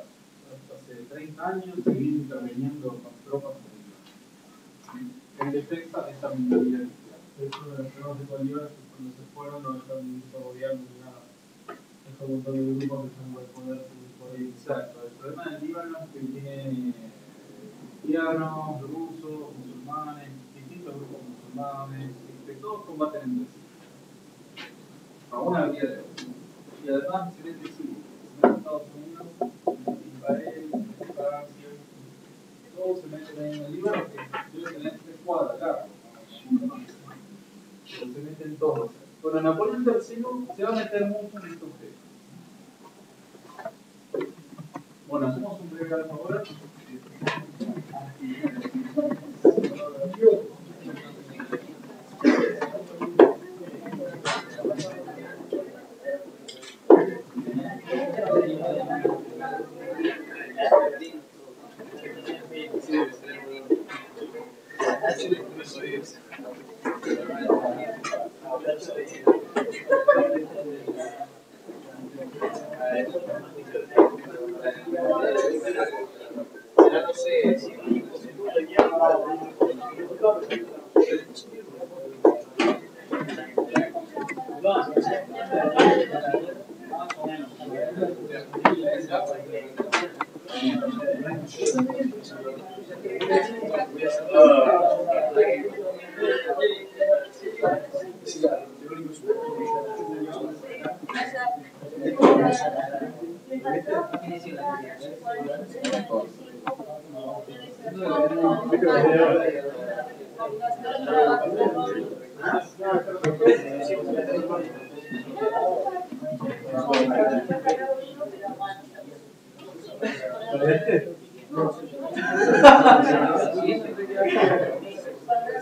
Hace 30 años siguieron interviniendo con tropas en el Líbano en defensa de esta minoría cristiana. Eso de los problemas de Bolívar, cuando se fueron, no dejaron ningún gobierno ni nada. Dejó un montón de grupos que están por el poder. Exacto, el problema del Líbano es que tiene cristianos, rusos, musulmanes, distintos grupos musulmanes, que todos combaten entre sí. Aún al día de hoy. Y además, excelente sí, en Estados Unidos, en Israel, en Francia, todos se meten ahí en el Líbano, que debe tener 3 cuadras largos, ¿no? Se meten todos. Bueno, Napoleón III se va a meter mucho en estos temas. Bueno, hacemos un breve algo ahora.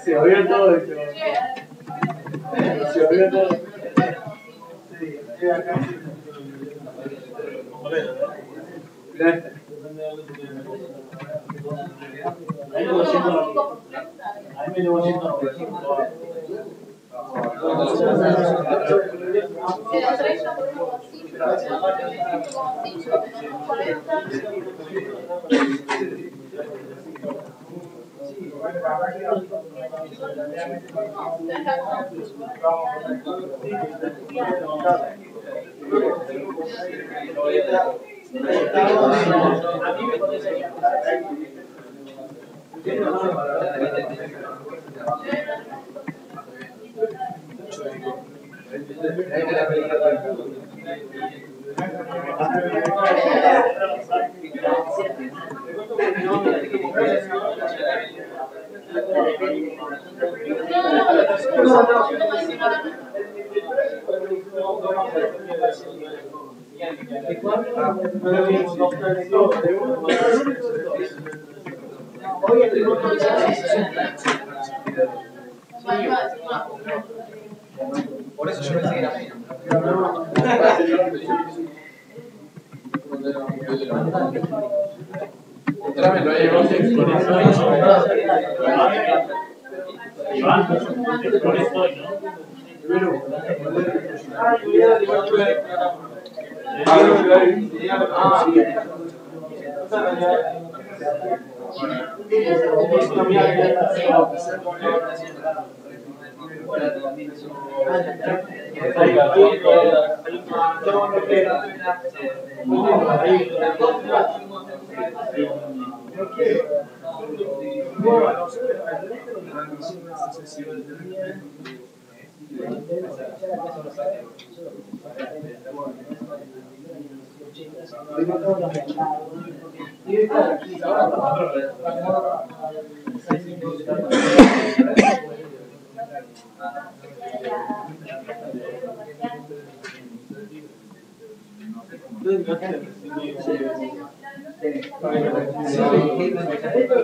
Se oye todo eso. Se oye todo. Sí, acá. Por eso yo pensé que era menos. Trámelo ahí, vos Iván, con esto,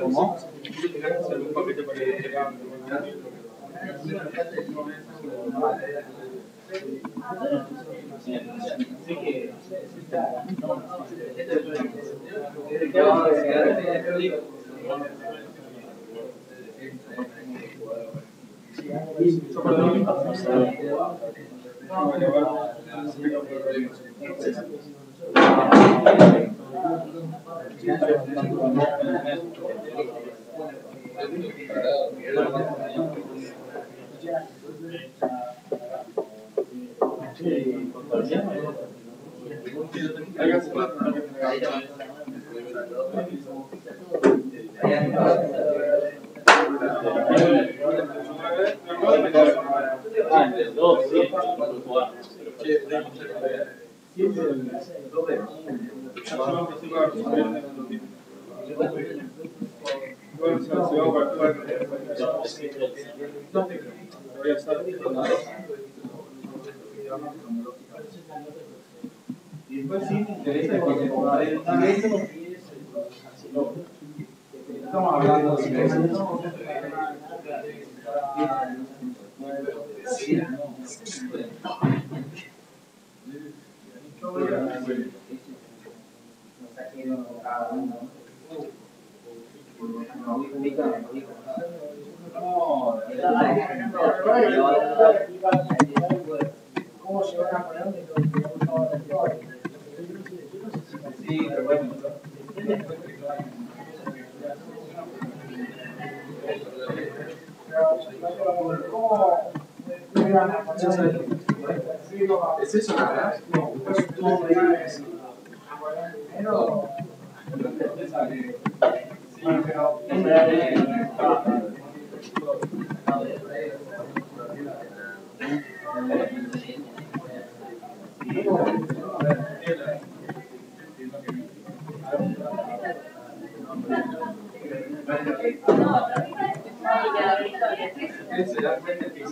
¿Cómo? Y después sí me interesa porque como estamos hablando de ¿Cómo llevar a Napoleón de lo que le gustaba la historia? Sí, pero bueno. ¿Cómo describir a Napoleón? ¿Es eso nada? No, ¿cómo me dices? Napoleón Se da cuenta que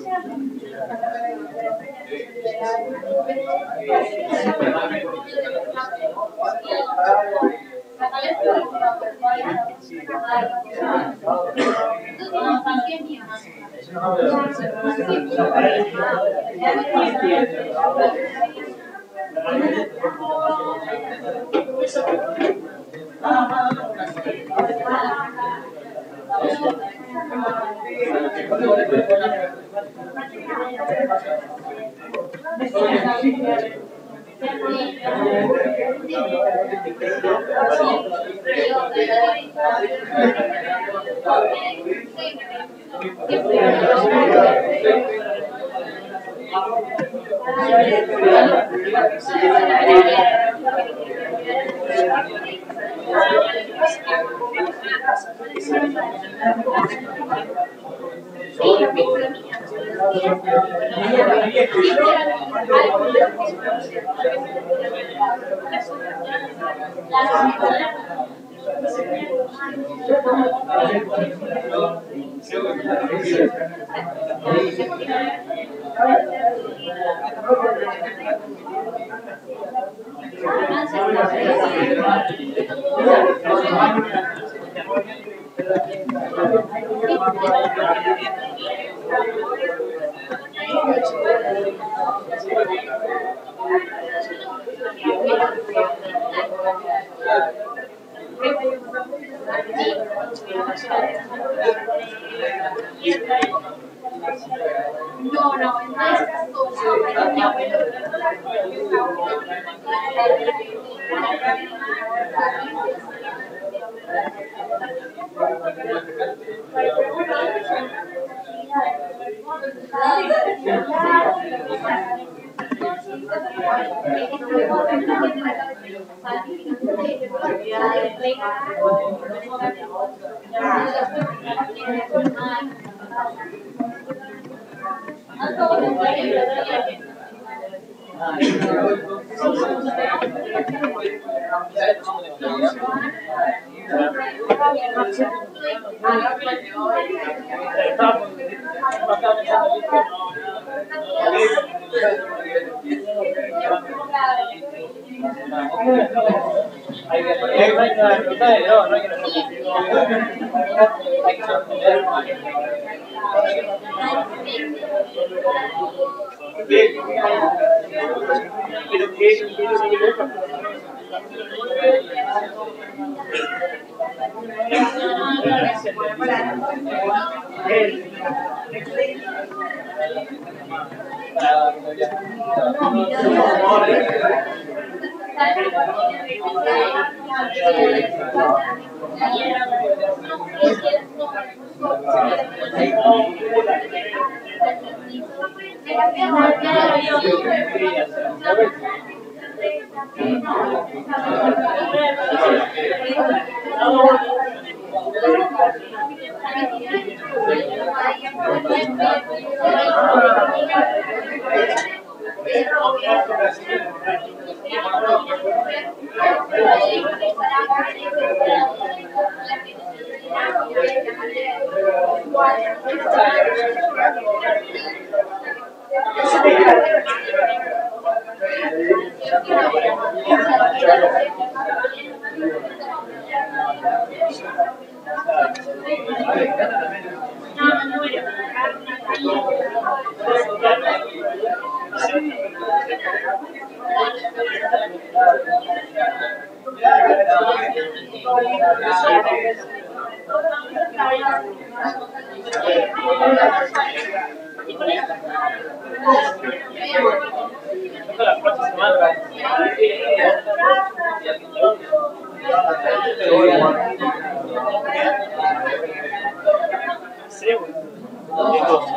La próxima semana.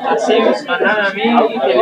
Así, mandan a mí y te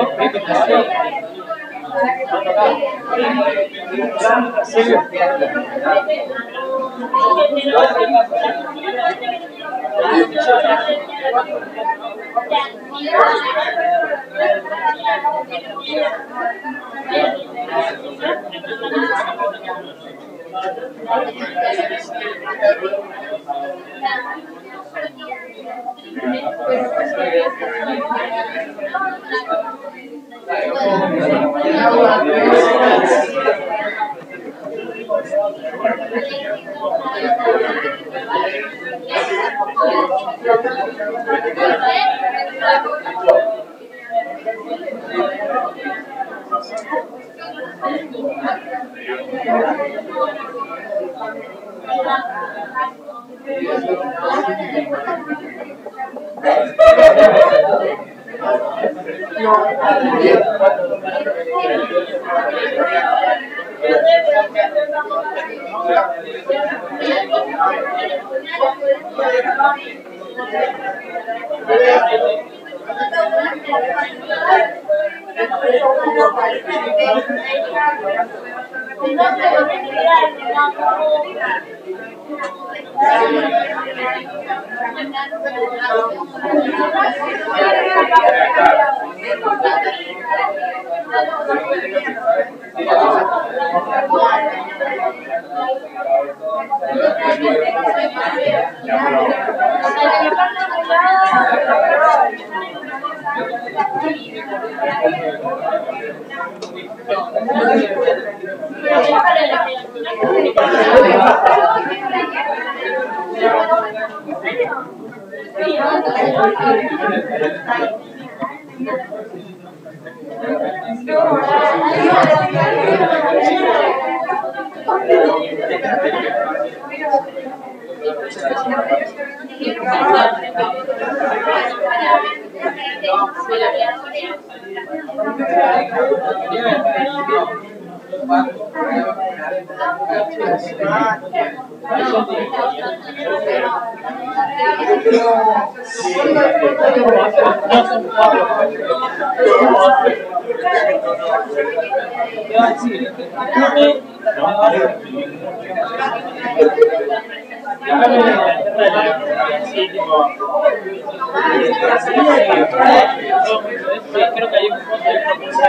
Creo que hay un punto de propuesta.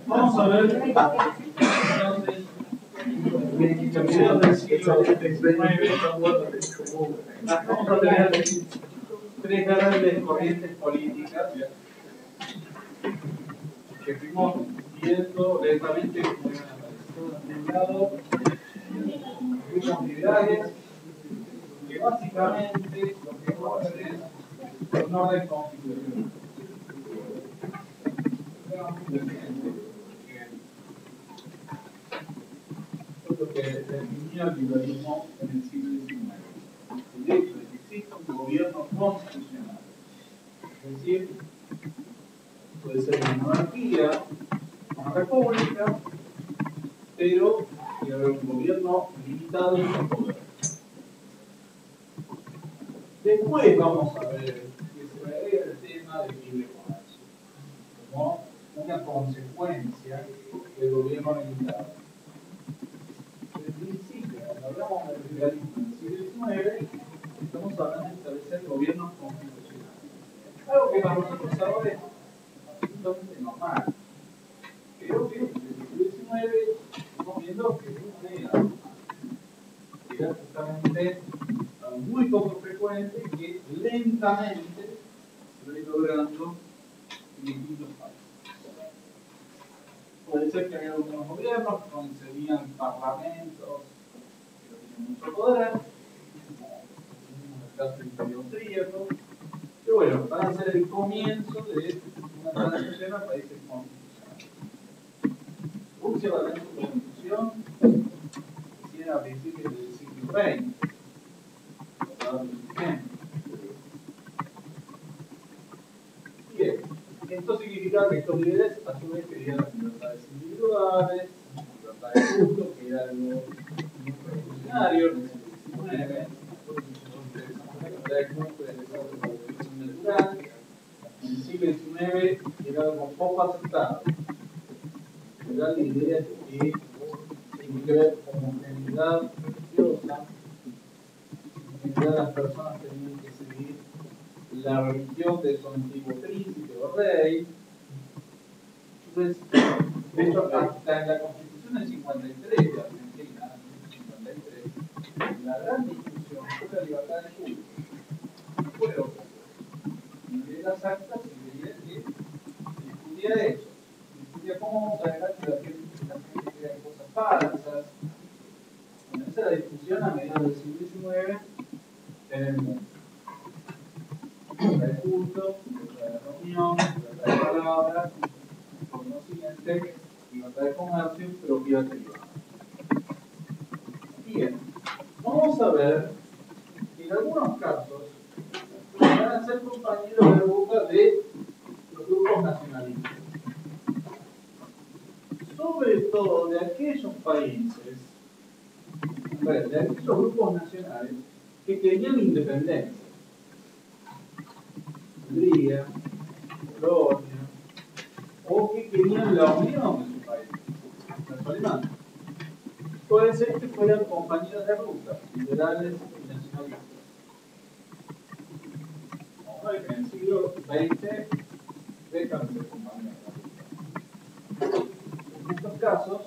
Vamos a ver entonces videos del siglo XIX. Vamos a tener tres grandes corrientes políticas que fuimos viendo lentamente cómo iban apareciendo. De un lado, grupos liberales, que básicamente lo que corren es un orden constitucional. Esto es lo que definió el liberalismo en el siglo XIX. El hecho de que exista un gobierno constitucional. Es decir, puede ser una monarquía, una república, pero debe haber un gobierno limitado en su poder. Después vamos a ver que se agrega el tema del libre comercio como una consecuencia del gobierno limitado. Desde el principio, cuando hablamos del liberalismo en el siglo XIX, estamos hablando de establecer gobiernos constitucionales. Algo que para nosotros ahora es absolutamente normal. Pero que desde el siglo XIX estamos viendo que de una manera era justamente algo muy poco frecuente que lentamente se va logrando en distintos países. Puede ser que haya algunos gobiernos que concedían parlamentos que no tenían mucho poder, como el caso del Imperio Austríaco, pero bueno, van a ser el comienzo de una transición a países constitucionales. Rusia va a tener su constitución recién a principios del siglo XX. Bien, esto significa que estos líderes a su vez querían las libertades individuales, libertad de culto, que era algo muy revolucionario en el siglo XIX. La libertad de culto era algo de revolución natural. En el siglo XIX era algo poco aceptado. Era la idea de que tiene que ver con homogeneidad religiosa. Las personas tenían que seguir la religión de su antiguo príncipe o rey. Entonces, de hecho, hasta en la Constitución del 53 de Argentina, la gran discusión fue la libertad de culto. No fue otra cosa. Y de las actas se veía que se discutía eso. Se discutía cómo vamos a dejar que la gente crea cosas falsas. Bueno, esa era la discusión a mediados del siglo XIX en el mundo. Libertad de culto, libertad de reunión, libertad de palabra, conocimiento, libertad de comercio, propiedad privada. Bien, vamos a ver que en algunos casos van a ser compañeros de ruta de los grupos nacionalistas. Sobre todo de aquellos países, de aquellos grupos nacionales que querían independencia. Hungría, Polonia, o que querían la unión de su país, los alemanes. Puede ser que fueran compañeros de ruta, liberales y nacionalistas. Vamos a ver que en el siglo XX dejan de ser compañeros de ruta. En estos casos,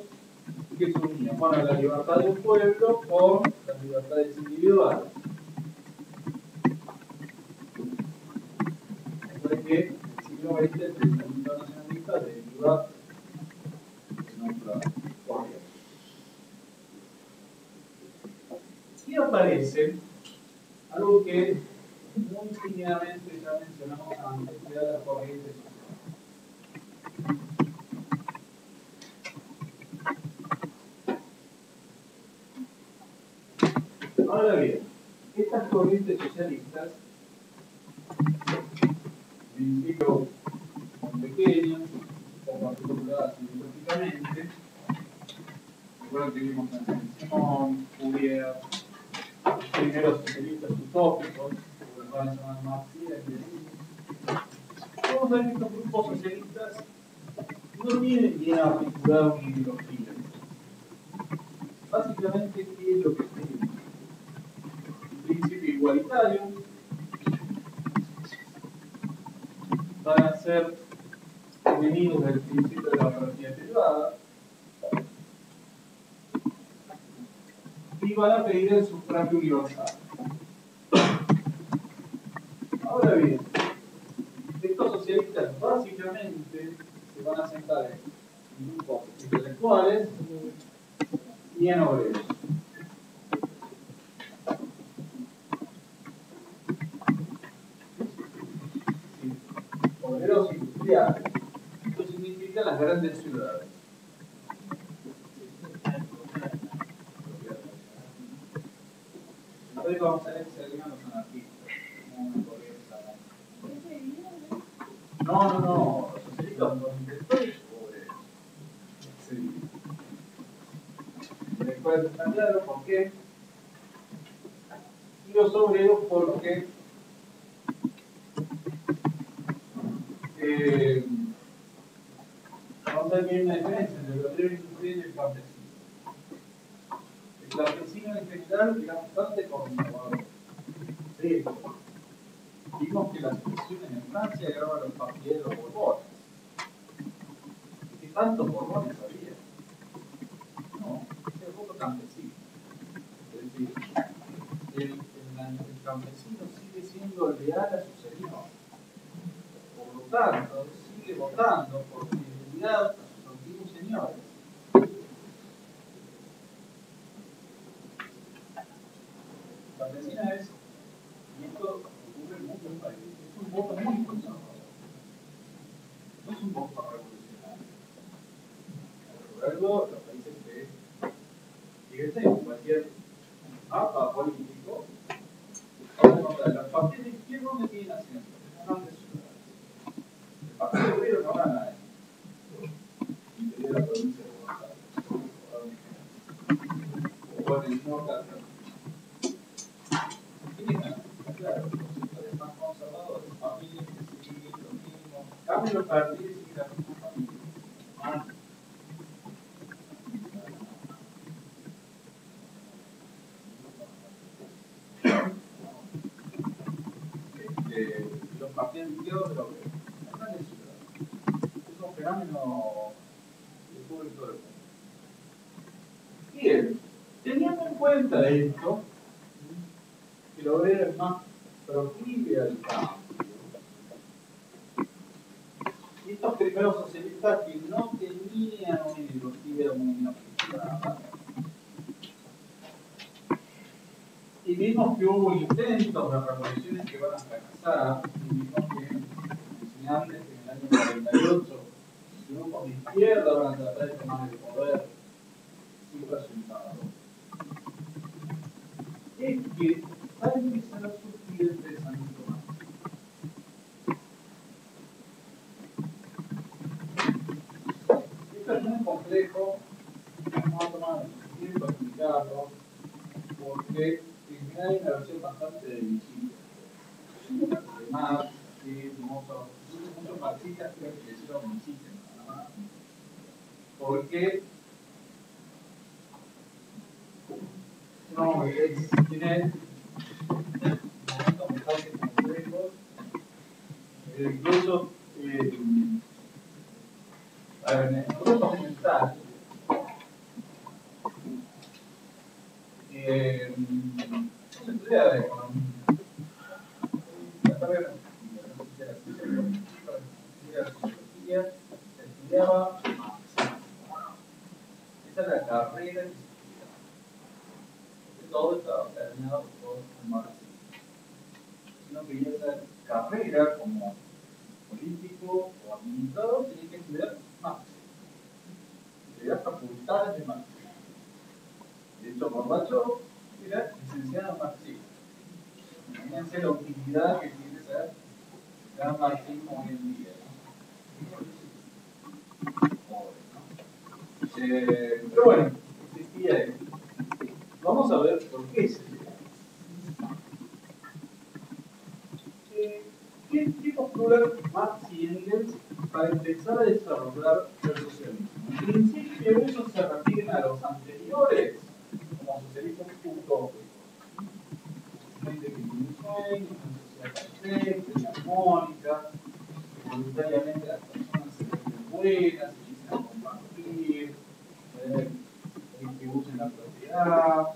¿qué se unía? Bueno, la libertad de un pueblo con las libertades individuales. Que el siglo XX el pensamiento nacionalista deriva de nuestra corriente. Y aparece algo que muy tímidamente ya mencionamos antes, que era la corriente social. Ahora bien, estas corrientes socialistas principio muy pequeño, poco articuladas ideológicamente. Recuerden que vimos a Simón, Fourier, los primeros socialistas utópicos, que los van a llamar marxistas y leninistas. Vamos a ver que estos grupos socialistas no tienen bien articulada una ideología. propietarios van a ser enemigos del principio de la propiedad privada y van a pedir el sufragio universal. Ahora bien, estos socialistas básicamente se van a sentar en grupos intelectuales y en obreros. Sí, obreros industriales. Esto significa las grandes ciudades. Entonces vamos a ver que se agregan los anarquistas. No, los socialistas, los intelectuales obreros. Sí. Después está claro por qué. Y los obreros porque vamos a ver que hay una diferencia entre el obrero industrial y el campesino. El campesino en general era bastante conservador. Sí. Vimos que la sucesión en Francia agrava los partidos de los borbones. ¿Qué tantos borbones había? No, era poco campesino. Es decir, el campesino sigue siendo leal a su señor. Por lo tanto, sigue votando por fidelidad a sus antiguos señores. La campesina es, y esto ocurre en muchos países, es un voto muy conservador. No es un voto revolucionario. Por algo, los países que, fíjense, en cualquier mapa político, vamos a encontrar los partidos de izquierda donde tienen asiento, en las grandes ciudades. El partido obrero no gana ahí. Interior de la provincia de Buenos Aires. O en el norte de Argentina. ¿Quiénes ganan? Claro, los sectores más conservadores, familias que siguen lo mismo. Cambian los partidos y siguen las mismas familias. Los partidos de izquierda de la obrera. Las grandes ciudades. Es un fenómeno que cubre todo el mundo. Bien, teniendo en cuenta esto, que el obrero es más proclive al cambio. Y estos primeros socialistas que no tenían una ideología muy organizada. Y vimos que hubo intentos de revoluciones que van a fracasar. Y vimos que, mencioné antes, que en el año 48 grupos de izquierda van a tratar de tomar el poder sin resultado. Es que va a empezar a surgir el pensamiento más. Esto es muy complejo, vamos a tomar tiempo a explicarlo, porque en general hay una versión bastante difícil. De Marx, muchos marxistas creo que hicieron un chiste nada más. Porque no, tiene momentos bastante complejos. Incluso en Europa Occidental no se estudia de economía. La carrera de sociología se estudiaba marxismo. Esa es la carrera que se estudiaba. Todo estaba terminado por el marxismo. Sino que ya esa carrera como político o administrador tenía que estudiar marxismo. Estudiar facultades de marxismo. De hecho, Gorbachov era licenciado en marxismo. Imagínense la utilidad que tiene ser el marxismo hoy en día. Pero bueno, existía esto. Vamos a ver por qué se llega. ¿Qué postulan Marx y Engels para empezar a desarrollar el socialismo? En principio, ellos se refieren a los anteriores como socialistas utópicos. Gente que incluso sueños, una sociedad perfecta y armónica, que voluntariamente las personas se vuelven buenas, se empiezan a compartir, distribuyen la propiedad,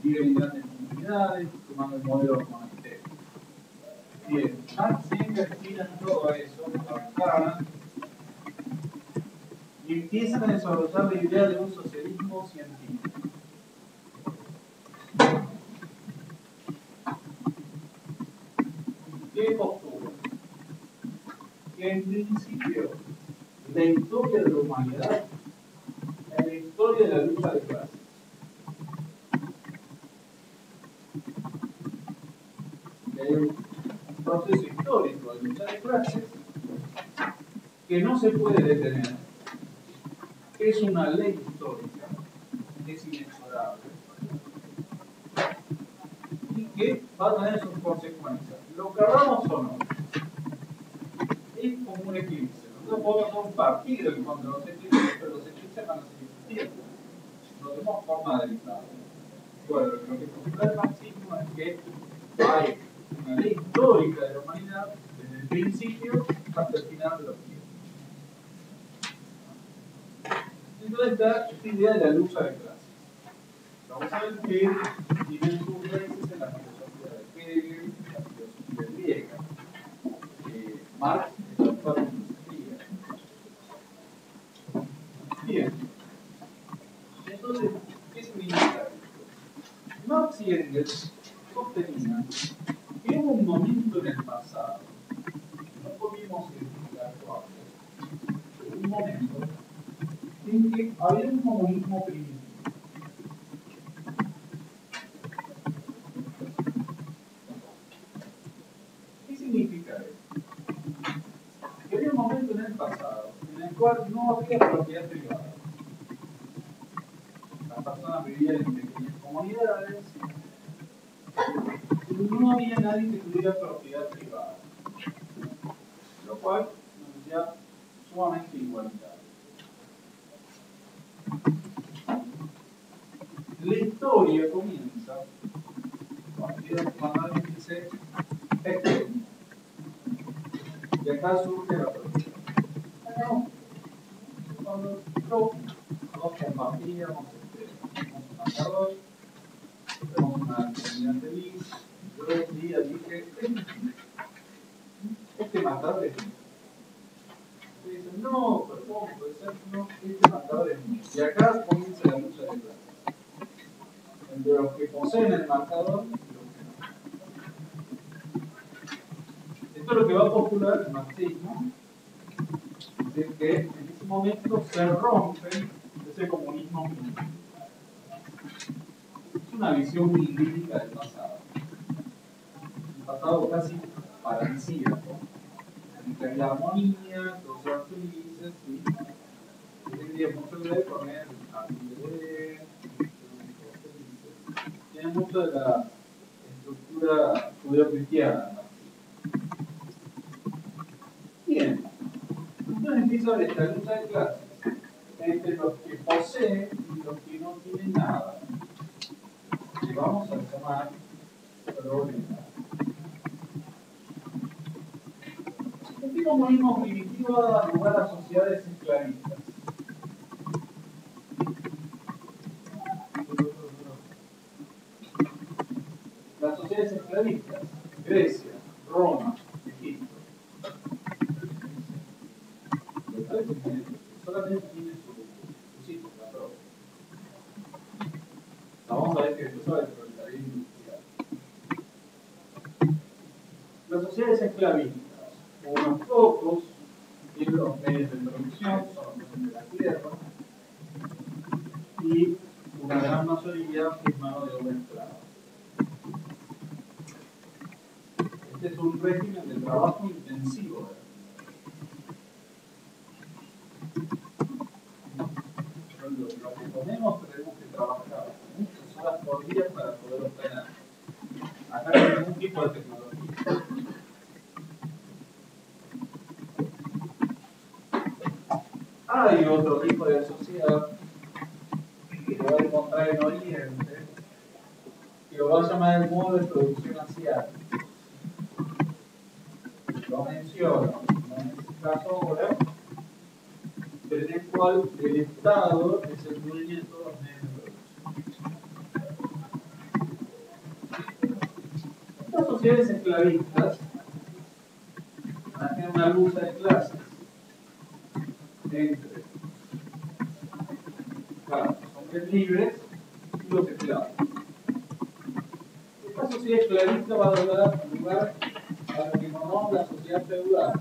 viven en grandes comunidades, tomando el modelo monastero. Bien, Marx y Engels tiran todo eso, acá, y empiezan a desarrollar la idea de un socialismo científico. ¿Qué postura? Que en principio la historia de la humanidad es la historia de la lucha de clases. Hay un proceso histórico de lucha de clases que no se puede detener. Es una ley histórica, es inexorable y que va a tener sus consecuencias. Lo querramos o no, es como un eclipse. Nosotros podemos compartir en contra de los eclipses, pero los eclipses van a seguir existiendo. No tenemos forma de evitarlo. Bueno, lo que postula el marxismo es que hay una ley histórica de la humanidad desde el principio hasta el final de los tiempos. Entonces está esta idea de la lucha de clases. Vamos a ver que tienen sus raíces en la filosofía de Hegel, en la filosofía griega. Marx está para la filosofía. Bien. Entonces, ¿qué significa esto? Marx y Engels sostenían que hubo un momento en el pasado, no podíamos identificar cuál, pero un momento en que había un comunismo primitivo. ¿Qué significa esto? Que había un momento en el pasado en el cual no había propiedad privada. Las personas vivían en pequeñas comunidades y no había nadie que tuviera propiedad privada, lo cual nos hacía sumamente igualitario. La historia comienza cuando alguien dice esto, y acá surge la propiedad. Bueno, cuando nosotros compartíamos un marcador, tenemos una comunidad feliz, yo un día dije este marcador es mío. Y dicen, no, pero ¿cómo puede ser? No, este marcador es mío. Y acá comienza la lucha de clases entre los que poseen el marcador y los que no. Esto es lo que va a postular el marxismo, es decir, que en ese momento se rompe ese comunismo mítico. Es una visión milítica del pasado. Un pasado casi paradisíaco, en que había armonía, todos eran felices, y hoy en día mucho de poner el jardín de Edén, tiene mucho de la estructura judeo-cristiana. Bien, entonces empieza a haber esta lucha de clases entre los que poseen y los que no tienen nada, que vamos a llamar proletarios. Este comunismo primitivo ha dado lugar a sociedades esclavistas. Las sociedades esclavistas, Grecia, Roma, Egipto, solamente tienen su sitio, la propia. Vamos a ver que empezó el proletariado industrial. Las sociedades esclavistas, unos pocos, y los medios de producción, son los dueños de la tierra, y una gran mayoría es mano de obra esclava. Este es un régimen de trabajo intensivo. Lo que comemos tenemos que trabajar muchas horas por día para poder obtener. Acá no hay ningún tipo de tecnología. Hay otro tipo de sociedad que lo va a encontrar en Oriente, que lo va a llamar el modo de producción asiático. no menciono, no en este caso ahora, pero en el cual el Estado es el dueño de todos los medios de producción. Estas sociedades esclavistas hacen una lucha de clases entre los hombres libres y los esclavos. Esta sociedad esclavista va a dar lugar a lo que llamamos la sociedad feudal.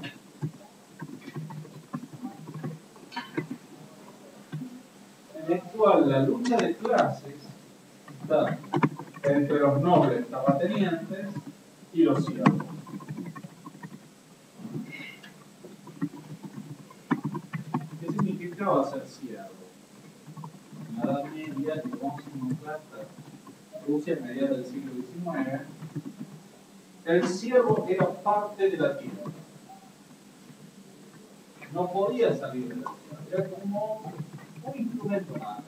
En el cual la lucha de clases está entre los nobles terratenientes y los siervos. ¿Qué significaba ser siervo? En la Edad Media, que vamos a encontrar hasta Rusia a mediados del siglo XIX, el siervo era parte de la tierra. No podía salir de la tierra, era como un instrumento más.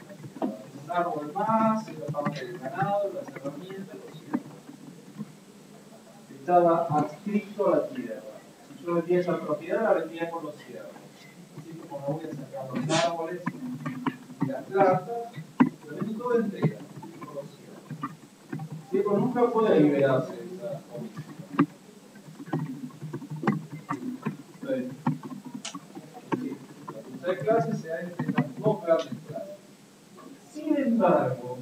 Un árbol más, era parte del ganado, las herramientas, los siervos. Estaba adscrito a la tierra. Si yo vendía esa propiedad, la vendía con los siervos. Así como no voy a sacar los árboles y las plantas, lo vendo todo entera, con los siervos. El siervo nunca puede liberarse de esa comisión. La lucha de clases se da entre las dos grandes clases. Sin embargo,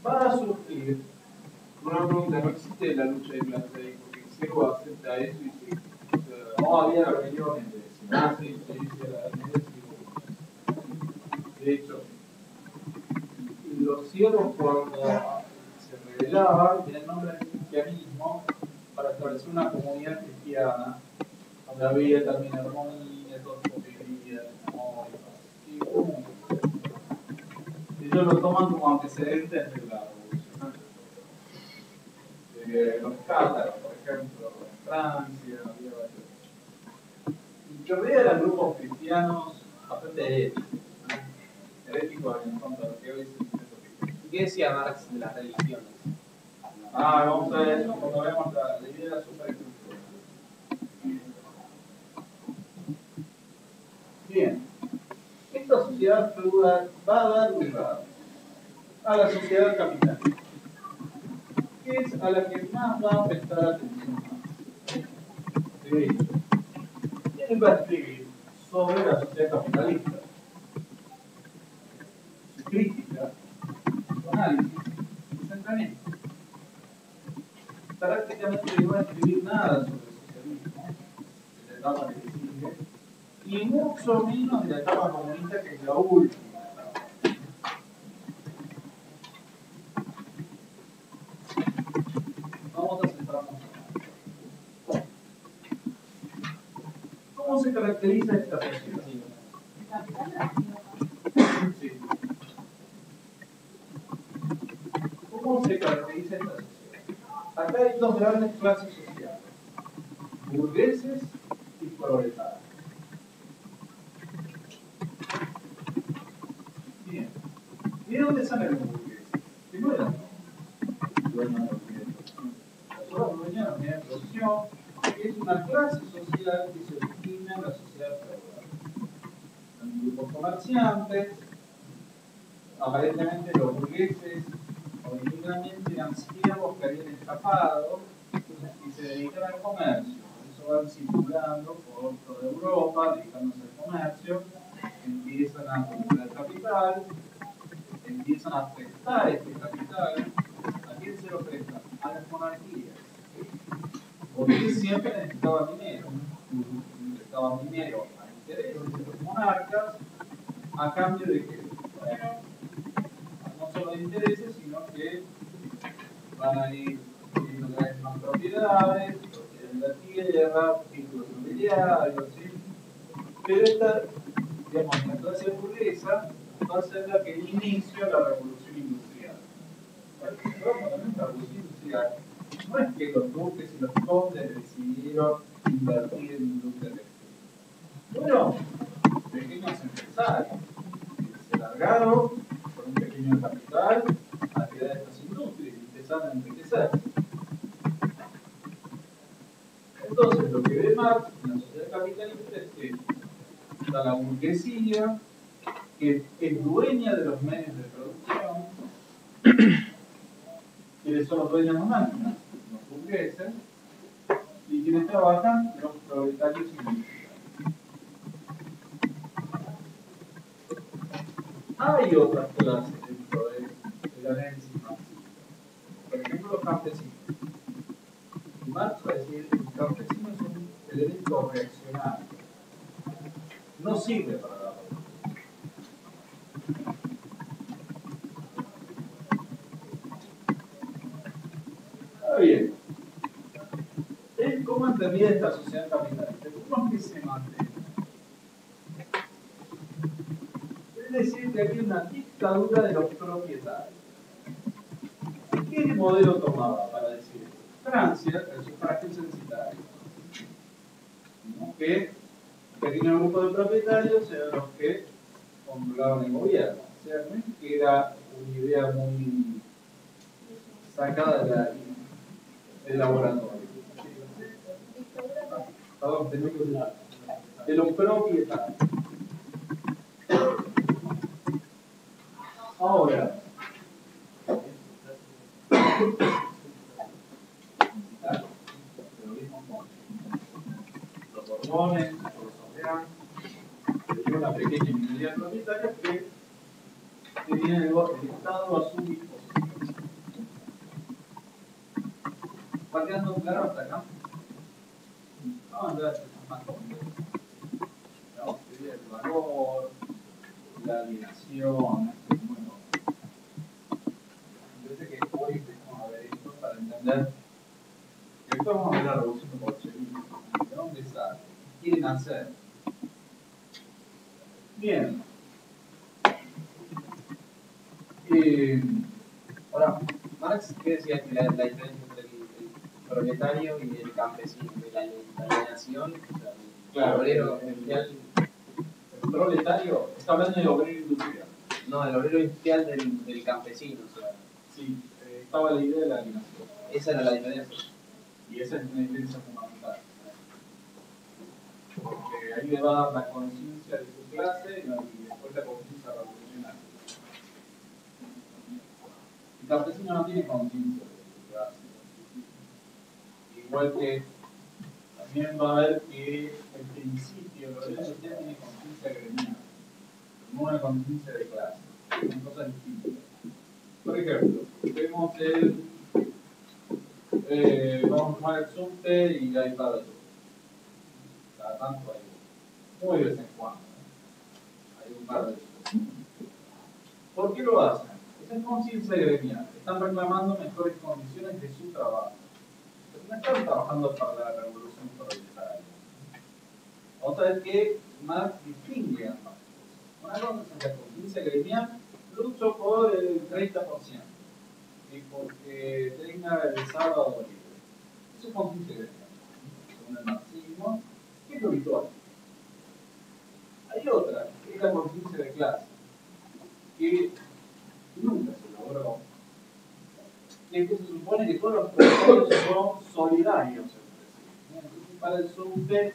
va a surgir una pregunta: no existe la lucha de clases ahí, porque el siervo acepta eso y sí. O sea, no había rebeliones de si nace y se dice la ley. De hecho, los siervos cuando se rebelaban tenían nombre del cristianismo para establecer una comunidad cristiana donde había también armonía, todos convivían, amor y paz. Ellos lo toman como antecedentes de la revolución. Los cátaros, por ejemplo, en Francia, había varios. Y que eran grupos cristianos bastante heréticos. Heréticos en cuanto a lo que hoy se dice. ¿Qué decía Marx de las religiones? Vamos a ver eso cuando veamos la idea de la superestructura. Bien, esta sociedad feudal va a dar lugar a la sociedad capitalista, que es a la que más va a prestar atención. De hecho, ¿quién va a escribir sobre la sociedad capitalista? Su crítica, su análisis, su centramiento. Prácticamente no va a escribir nada sobre el socialismo, de la etapa que sigue, y mucho menos de la etapa comunista, que es la última etapa. Vamos a centrarnos en esto. ¿Cómo se caracteriza esta sociedad? Sí. ¿Cómo se caracteriza esta sociedad? Acá hay dos grandes clases sociales: burgueses y proletarios. Bien. ¿Y de dónde salen los burgueses? Que no eran dueños de la unidad de producción. Son dueños de la unidad de producción, que es una clase social que se origina en la sociedad feudal. Son grupos comerciantes. Aparentemente los burgueses originalmente eran siervos que habían escapado y se dedicaban al comercio. Por eso van circulando por toda Europa, dedicándose al comercio, empiezan a acumular capital, empiezan a prestar este capital. ¿A quién se lo prestan? A las monarquías. Porque siempre necesitaban dinero. Necesitaban dinero a intereses de los monarcas, a cambio de que, bueno, no solo de intereses, sino que van a ir teniendo cada vez más propiedades, propiedades de la tierra, títulos nobiliarios, ¿sí? Pero esta, digamos, la clase burguesa va a ser la que inicia la revolución industrial. La revolución industrial no es que los duques y los condes decidieron invertir en industria textil. Bueno, pequeños empresarios que se largaron con un pequeño capital a crear estas industrias y empezaron a enriquecerse. Marx en la sociedad capitalista es que está la burguesía, que es dueña de los medios de producción, quienes son los dueños de las máquinas, los burgueses, y quienes trabajan, los proletarios individuales. Hay otras clases dentro del análisis marxista. Por ejemplo, los campesinos. Marx va a decir que el campesino es un elemento reaccionario. No sirve para la revolución. Está bien. Él, ¿cómo entendía esta sociedad capitalista? ¿Cómo es que se mantiene? Es decir, que había una dictadura de los propietarios. ¿Qué modelo tomaba para decir esto? Francia, el sufragio censitario. ¿No? Que un pequeño grupo de propietarios eran los que controlaban el gobierno. O sea, no es que era una idea muy sacada del laboratorio. Perdón, tengo que hablar. De los propietarios. Ahora, los Borbones, los Orleans, tenía una pequeña minoría propietaria que tenía el Estado a su disposición. ¿Va quedando claro hasta acá? Vamos a andar más complejos. El valor, la alienación, parece que hoy empezamos a ver esto para entender que después vamos a ver la revolución bolchevique. ¿De dónde sale? ¿Qué quieren hacer? Bien. Ahora, Marx, ¿qué decía que la diferencia entre el proletario y el campesino? De la alienación, Claro, el obrero el proletario está hablando del obrero industrial. no, el obrero industrial del campesino, o sea, Sí, estaba la idea de la alienación. esa era la diferencia. Y esa es una diferencia fundamental. Porque ahí le va a dar la conciencia de su clase y después la conciencia revolucionaria. El campesino no tiene conciencia de su clase. Igual que también va a ver que en principio el obrero industrial tiene conciencia gremial, no una conciencia de clase. Son cosas distintas. Por ejemplo, vemos vamos a tomar el subte y hay para el subte. Cada tanto hay muy de vez en cuando. Hay un par de subte. ¿Por qué lo hacen? Esa es conciencia gremial. Están reclamando mejores condiciones de su trabajo. Pero no están trabajando para la revolución proletaria. Otra es que Marx distingue ambas cosas. Una cosa es la conciencia gremial. Lucho por el 30% y porque tenga el sábado libre. Eso es conciencia gremial. Según el marxismo, que es lo habitual. Hay otra, que es la conciencia de clase, que nunca se logró. Es que se supone que todos los proletarios son solidarios entre sí. Entonces, para el subte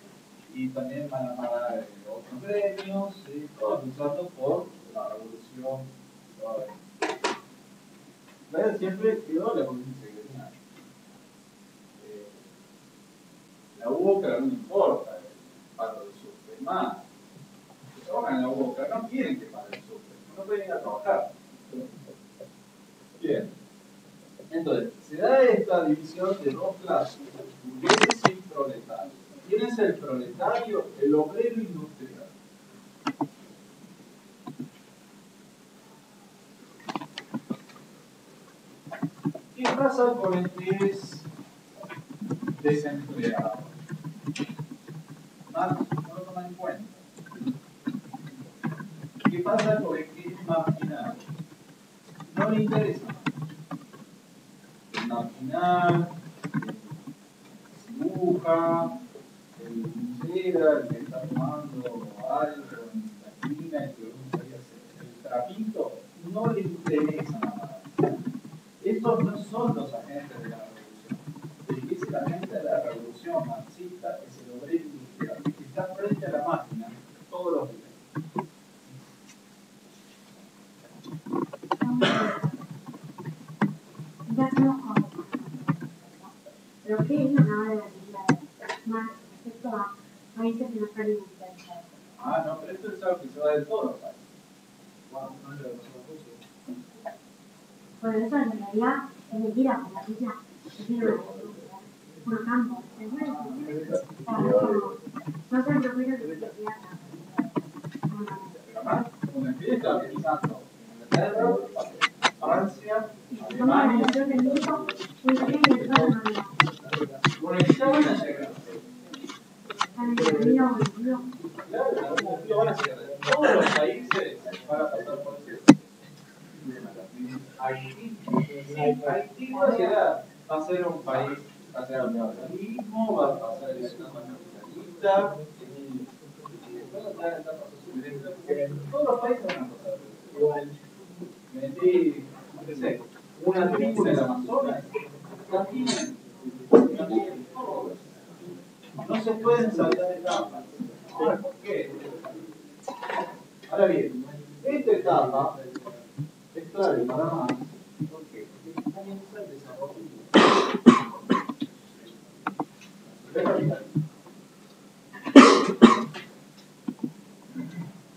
y también van a pagar otros gremios, todos luchando por la revolución. Siempre quedó la conciencia gremial. La UOCRA no importa el paro del subte, más. Los que trabajan en la UOCRA no quieren que pare el subte, no pueden ir a trabajar. Bien. Entonces, se da esta división de dos clases, burgueses y proletarios. ¿Quién es el proletario? El obrero industrial. ¿Qué pasa con el que es desempleado? Marx no lo toma en cuenta. ¿Qué pasa con el que es marginal? No le interesa. El marginal, el dibuja, el llega, el que está tomando algo en la esquina, el que uno quería hacer el trapito, no le interesa nada. Estos no son los agentes de la revolución. El que es el agente de la revolución marxista es el taller industrial, que está frente a la máquina todos los días. Ya hacemos como. Pero ¿qué es una hora de la más respecto a países que no están industrializados? Ah, no, pero esto es algo que se va de todos los países. Por eso en realidad es mentira, porque la isla tiene una campo. No se preocupen de que Además, como empieza está pensando en Inglaterra, Francia, Alemania, bueno, ya van a llegar. Claro, en algún momento van a llegar. Todos los países van a pasar por eso. Haití va a llegar a ser un país, va a ser un neoliberalismo, va a pasar el etapa capitalista, todos los países van a pasar por eso. Metí, no sé, una tribu en el Amazonas, no se pueden saltar etapas. Ahora, ¿por qué? Ahora bien, esta etapa es clave para más. ¿Por qué? Porque comienza el desarrollo.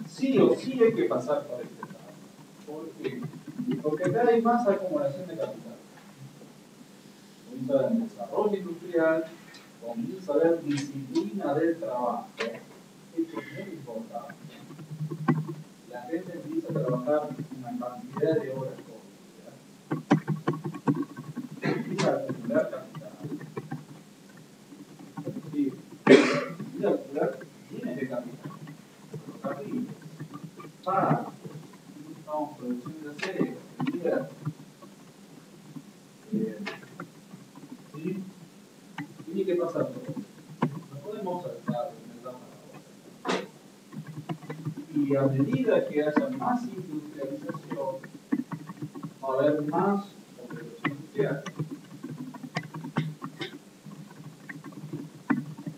Sí o sí hay que pasar por esta etapa. ¿Por qué? Porque acá hay más acumulación de capital. Comienza a haber desarrollo industrial, comienza a haber disciplina del trabajo. Esto es muy importante. La gente empieza a trabajar una cantidad de horas por día. Empieza a acumular capital. Es decir, empieza a acumular bienes de capital. Ferrocarriles, para, estamos producción de acero, de ¿sí? Tiene que pasar todo. No podemos saltar de una etapa a la otra. Y a medida que haya más industrialización, va a haber más producción industrial.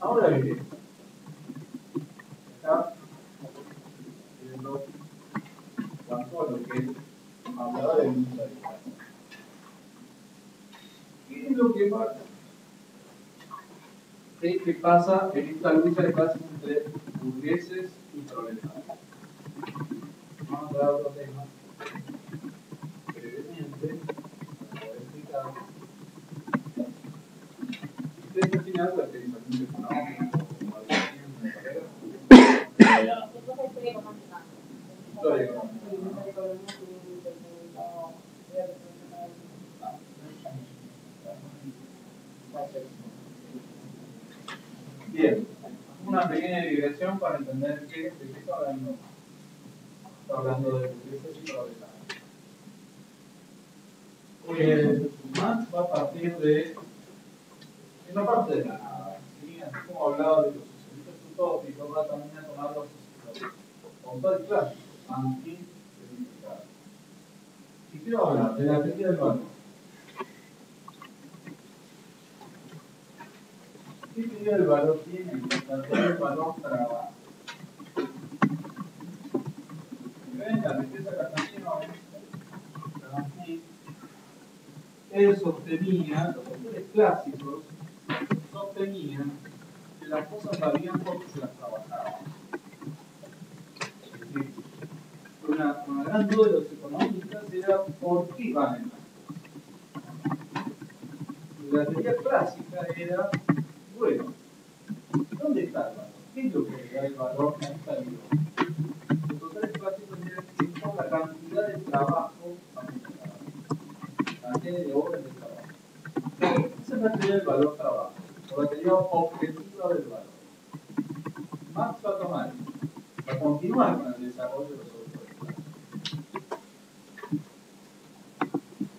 Ahora bien, acá, viendo cuanto a lo que hablaba de industrialización. ¿Qué es lo que pasa? ¿Qué pasa en esta lucha de clases entre burgueses y proletarios? Vamos a dar otro tema brevemente para poder explicar. ¿Ustedes no tienen algo de actualización económica como algo así en la carrera? Historia económica. Historia económica. Bien, una pequeña digresión para entender de qué está hablando. Está hablando de burgueses y proletarios. Marx va a partir de una parte de la nada. ¿Sí? Así como hablaba de los socialistas utópicos, va también a tomar los autores clásicos, anti-significados. Y quiero hablar de la teoría del valor. ¿Qué teoría del valor tiene? La teoría del valor trabajo. ¿Ven? La riqueza cartesiana, él sostenía, los autores clásicos sostenían que las cosas valían porque se las trabajaban. Es decir, una gran duda de los economistas era por qué valen las cosas. Y la teoría clásica era, bueno, ¿dónde está el valor? ¿Qué es lo que le da el valor a esta vida? Los autores clásicos decían que es por la cantidad de trabajo aplicado, la cantidad de horas de trabajo. Esa es la teoría del valor trabajo, o la teoría objetiva del valor. Marx va a tomar eso, va a continuar con el desarrollo de los autores clásicos.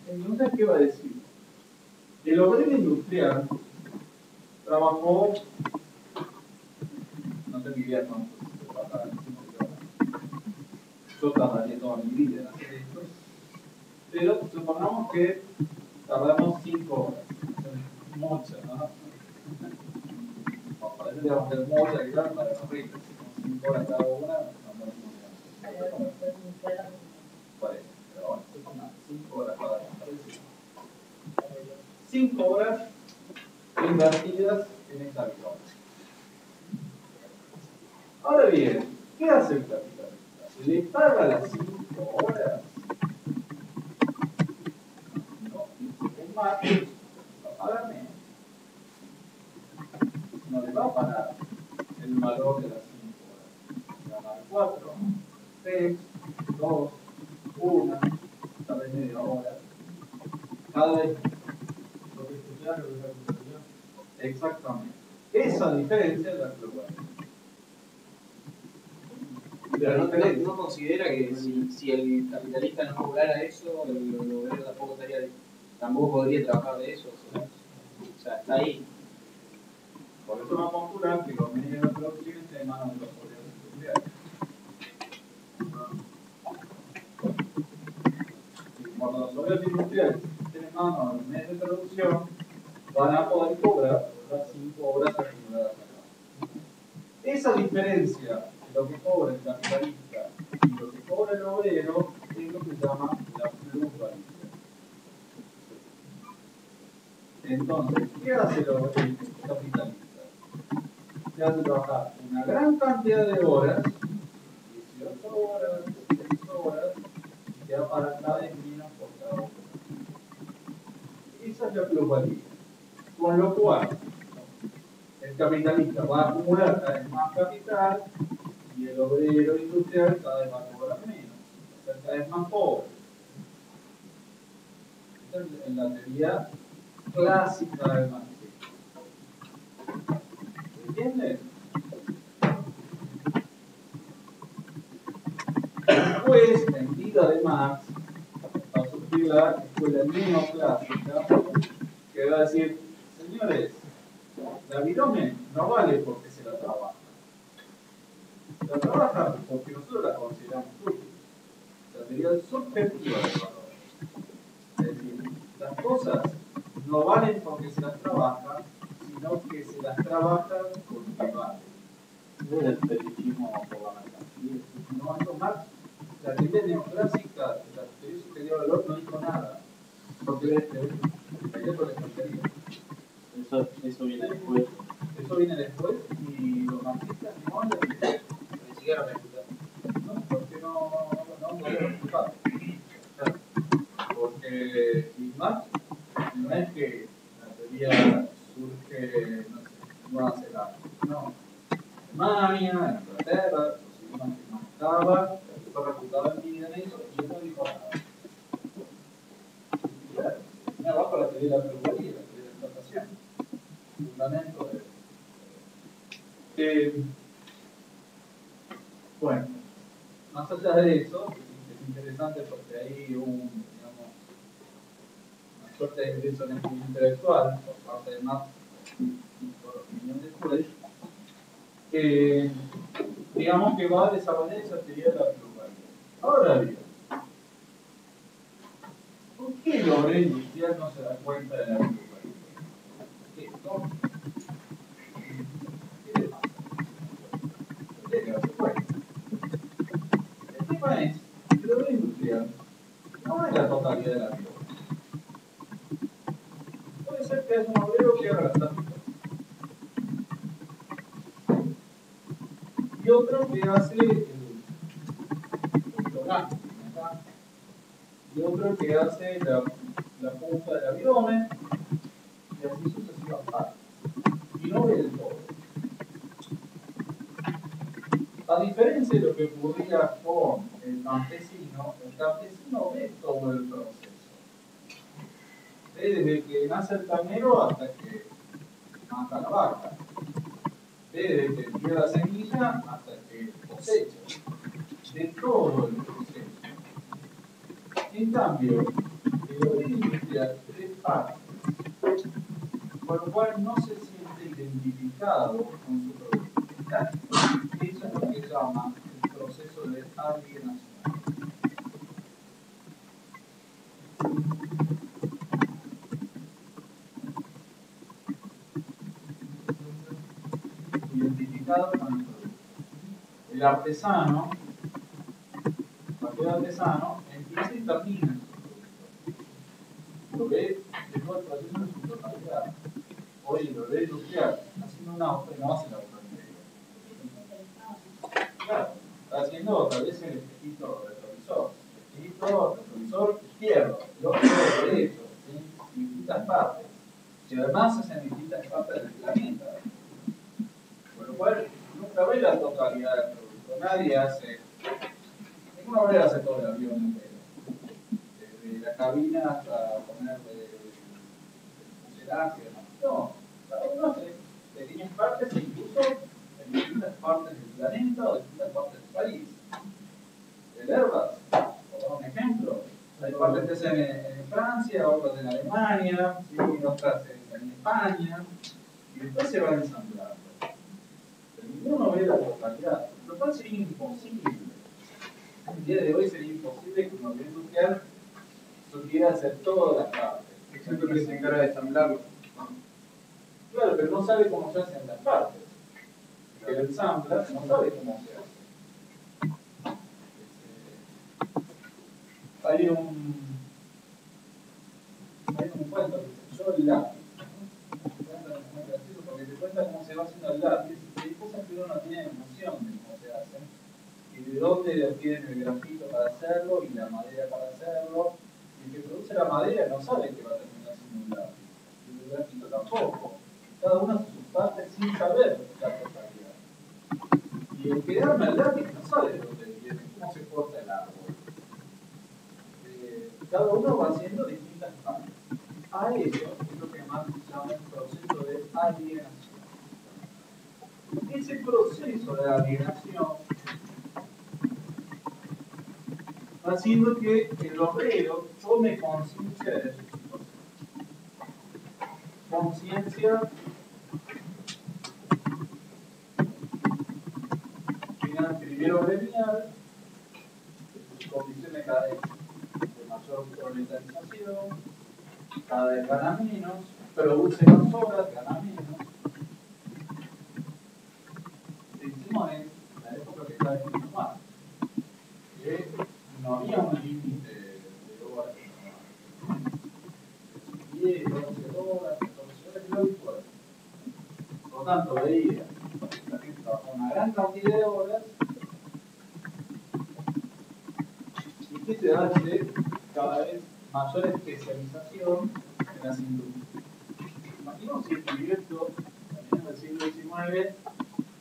Entonces, ¿qué va a decir? El obrero industrial trabajó, no sé mi vida cuánto, yo tardaría toda mi vida en hacer esto, pero supongamos que tardamos 5 horas, mucho, ¿no? le vamos a dar mucha ayuda para los ricos, 5 horas cada una, no podemos parece, pero bueno, se pongan 5 horas cada una. 5 horas invertidas en esta vida. Ahora bien, ¿qué hace el capitalista? ¿Le paga las 5 horas? No, es más, va a pagar menos. No le va a pagar el valor de las 5 horas. Le va a pagar 4, 3, 2, 1, tal vez media hora. Cada vez. Lo que estudiar, lo que estudiar. Exactamente. Esa diferencia es la global. Pero no considera que si el capitalista no cobrara eso, el obrero tampoco podría trabajar de eso. O sea, está ahí. Por eso vamos a postular que los medios de producción estén en manos de los obreros industriales. Y cuando los obreros industriales estén en manos de los medios de producción, van a poder cobrar las 5 horas acumuladas acá. Esa diferencia de lo que cobra el capitalista y lo que cobra el obrero es lo que se llama la plusvalía. Entonces, ¿qué hace el capitalista? Se hace trabajar una gran cantidad de horas, 18 horas, 16 horas, y queda para cada vez menos por cada hora. Esa es la plusvalía. Con lo cual, el capitalista va a acumular cada vez más capital y el obrero industrial cada vez va a cobrar menos, va a ser cada vez más pobre. Esta es la teoría clásica del marxismo. ¿Entiendes? Después, en vida de Marx, va a surgir la escuela neoclásica que va a decir, señores, la virome no vale porque se la trabaja. La trabaja porque nosotros la consideramos útil. La teoría subjetiva del valor. Es decir, las cosas no valen porque se las trabaja, sino que se las trabaja porque valen. No es el fetichismo por la mercancía. No, esto Marx, la teoría neoclásica, la teoría subjetiva del valor no dijo nada. Porque le contaría. Eso viene después. Eso viene después y los marxistas no hablan de eso. Ni siquiera me gusta. No, porque no podemos disculpar. Porque sin Marx no es que la teoría surge, no sé, en Nueva Zelanda. No. Alemania, Inglaterra, los idiomas que manejaba, fue reputado en vida en eso y no dijo nada. Y claro, me abajo la teoría de la plusvalía, la teoría de la explotación. Fundamento de. Bueno, más allá de eso, es interesante porque ahí hubo una suerte de deshonesto intelectual por parte de Marx y por opinión de Kuhl, digamos que va a desarrollar esa teoría de la plusvalía. Ahora bien, ¿por qué el obrero industrial no se da cuenta de la plusvalía? ¿Qué? ¿Cómo? ¿Qué le pasa? Tiene que darse cuenta. El tema es que el obrero industrial no es la totalidad de la vida. Puede ser que haya un obrero que haga las tácticas y otro que hace el blanco y otro que hace la punta del abdomen y así sucesivamente y no ve el todo. A diferencia de lo que ocurría con el campesino ve todo el proceso. Ve desde que nace el ternero hasta que mata la vaca. Ve desde que tira la semilla hasta que cosecha. De todo el proceso. En cambio, el obrero industrial es parte, por lo cual no se siente identificado con su productividad. Eso es lo que llama el proceso de alienación. conectado con el producto. El artesano, cualquier artesano, empieza y termina en su producto. Lo ve de todo el proceso en su totalidad. Oye, lo ve industrial, haciendo un auto y no hace la autoentrega. Claro, está haciendo tal vez el espejito retrovisor. El espejito retrovisor izquierdo, el otro derecho, en distintas partes. Y además es en distintas partes del planeta. Con lo cual, nunca ve la totalidad del producto. Nadie hace. Ninguna manera hace todo el avión entero. Desde la cabina hasta ponerle el fuselaje. No, cada uno hace pequeñas partes, incluso en distintas partes del planeta o distintas partes del país. El Airbus, por dar un ejemplo, hay partes que se hacen en Francia, otras en Alemania, ¿sí? Otras en España, y después se van ensamblando. Pero ninguno ve la totalidad, lo cual sería imposible. El día de hoy sería imposible que un avión industrial supiera hacer todas las partes. Excepto que se encarga de ensamblarlo. Claro, pero no sabe cómo se hacen las partes. El que lo ensambla no sabe cómo se hace. Hay un cuento que se llama el lápiz. Porque te cuenta cómo se va haciendo el lápiz y hay cosas que uno no tiene noción de cómo se hacen y de dónde obtienen el grafito para hacerlo y la madera para hacerlo. Y el que produce la madera no sabe que va a terminar siendo un lápiz. Y el grafito tampoco. Cada uno hace sus partes sin saber la totalidad. Y el que arma el lápiz no sabe de dónde viene, cómo se corta el árbol. Cada uno va haciendo distintas partes. A eso es lo que más se llama el proceso de alienación. Ese proceso de alienación va haciendo que el obrero tome conciencia de su situación. Conciencia primero gremial, de sus condiciones cada vez de mayor proletarización, cada vez gana menos, produce más horas, gana menos. Encima es la época que está veniendo más, que no había un límite de horas de 10, 12 horas, 14 horas, lo habitual. Por lo tanto, veía la gente trabajaba una gran cantidad de horas y que se hace cada vez mayor especialización en las industrias. Imaginemos si escribió esto en el siglo XIX,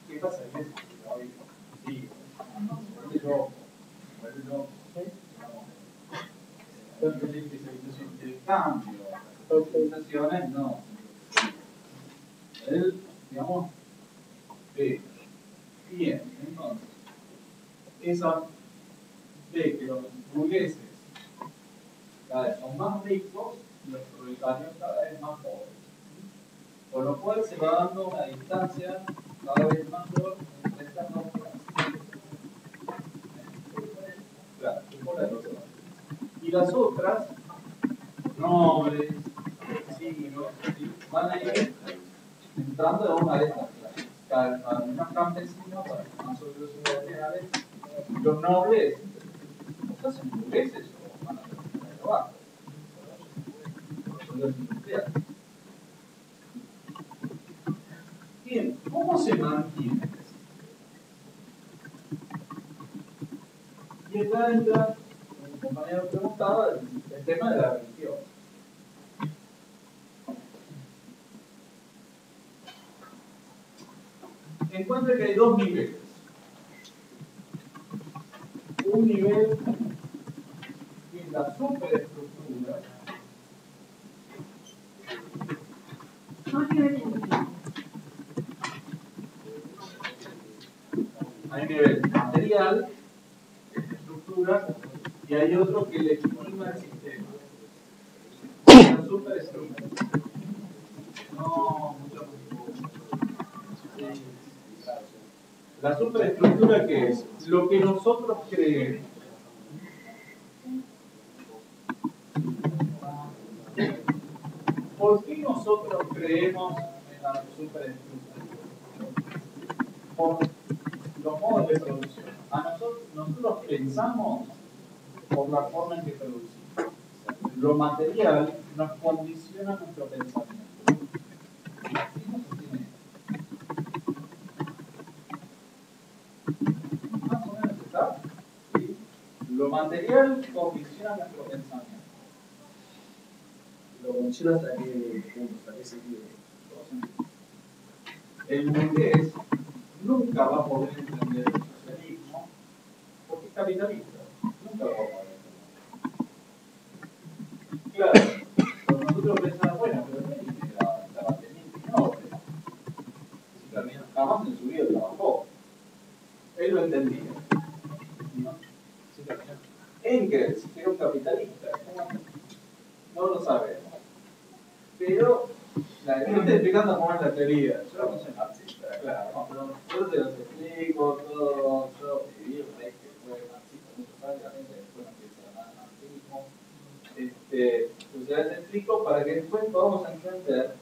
¿qué pasa en eso? Hoy sí, se vuelve loco, entonces la especialización del cambio, las especializaciones no. Él, digamos, ve, bien, entonces, esa ve que los burgueses cada vez son más ricos y los proletarios cada vez más pobres. Por lo cual se va dando una distancia cada vez mayor entre estas dos clases. Claro, por las dos clases. Y las otras, nobles, campesinos, van a ir entrando en una de estas clases. Algunos campesinos, más sobre los ciudadanos, los nobles, o hacen burgueses o van a terminar de abajo. Son los industriales. Bien, ¿cómo se mantiene este sistema? Y acá entra, como el compañero preguntaba, el tema de la religión. Encuentra que hay dos niveles. Un nivel que es la superestructura. Hay nivel material, estructura, y hay otro que legitima el sistema. La superestructura. No, mucho. La superestructura, ¿qué es? Lo que nosotros creemos. ¿Por qué nosotros creemos en la superestructura? por los modos de producción. Nosotros pensamos por la forma en que producimos. Lo material nos condiciona nuestro pensamiento. ¿Sí no se tiene? Más o menos está. ¿Sí? Lo material condiciona nuestro pensamiento. Lo condiciona hasta qué punto, hasta qué sentido. El burgués nunca va a poder entender el socialismo porque es capitalista. Nunca lo va a poder entender. Claro, pero nosotros pensamos, bueno, pero Lenin estaba teniente y noble. Jamás en su vida trabajó. Él lo entendía. ¿No? Engels era un capitalista. No lo sabemos. Pero la estoy explicando cómo es la teoría. Yo no soy marxista, claro. Yo te los explico todo. Yo viví un rey que fue marxista muchos años, después no empieza nada marxismo. Pues ya te explico para que después podamos entender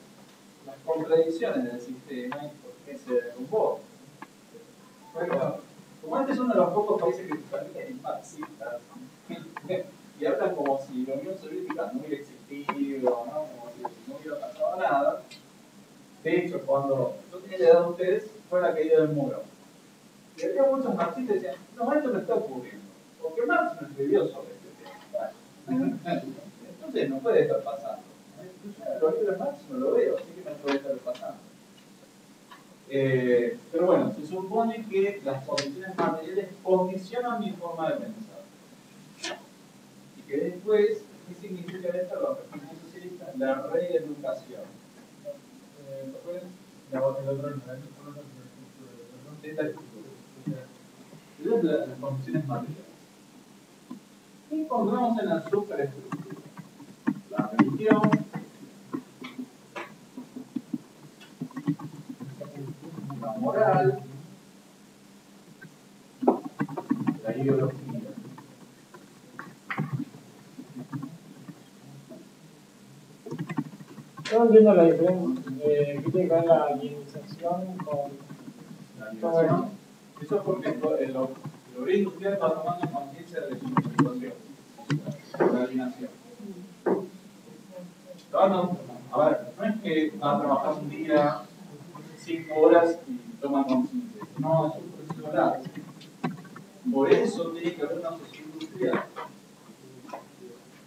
las contradicciones del sistema y por qué se derrumbó. Bueno, como este es uno de los pocos países que todavía es marxista, y hablan como si la Unión Soviética no hubiera existido, ¿no? Como si no hubiera pasado nada. De hecho, cuando yo tenía la edad de ustedes, fue la caída del muro. Y había muchos marxistas que decían, no, esto no está ocurriendo, porque Marx no escribió sobre este tema. Entonces no puede estar pasando. Yo en los libros de Marx no lo veo, así que no puede estar pasando. Pero bueno, se supone que las condiciones materiales condicionan mi forma de pensar. Y que después, ¿qué significa esto? Lo que opinión socialista, la reeducación. Las condiciones materiales. ¿Qué encontramos en la superestructura? La religión, la moral, la ideología. Yo no entiendo la diferencia que tiene que ver la alienización con todo eso. Eso es porque el obrero industrial va tomando conciencia de su situación, la alienación. A ver, no es que va a trabajar un día 5 horas y toma conciencia. No, es un profesional. Por eso tiene que haber una sociedad industrial.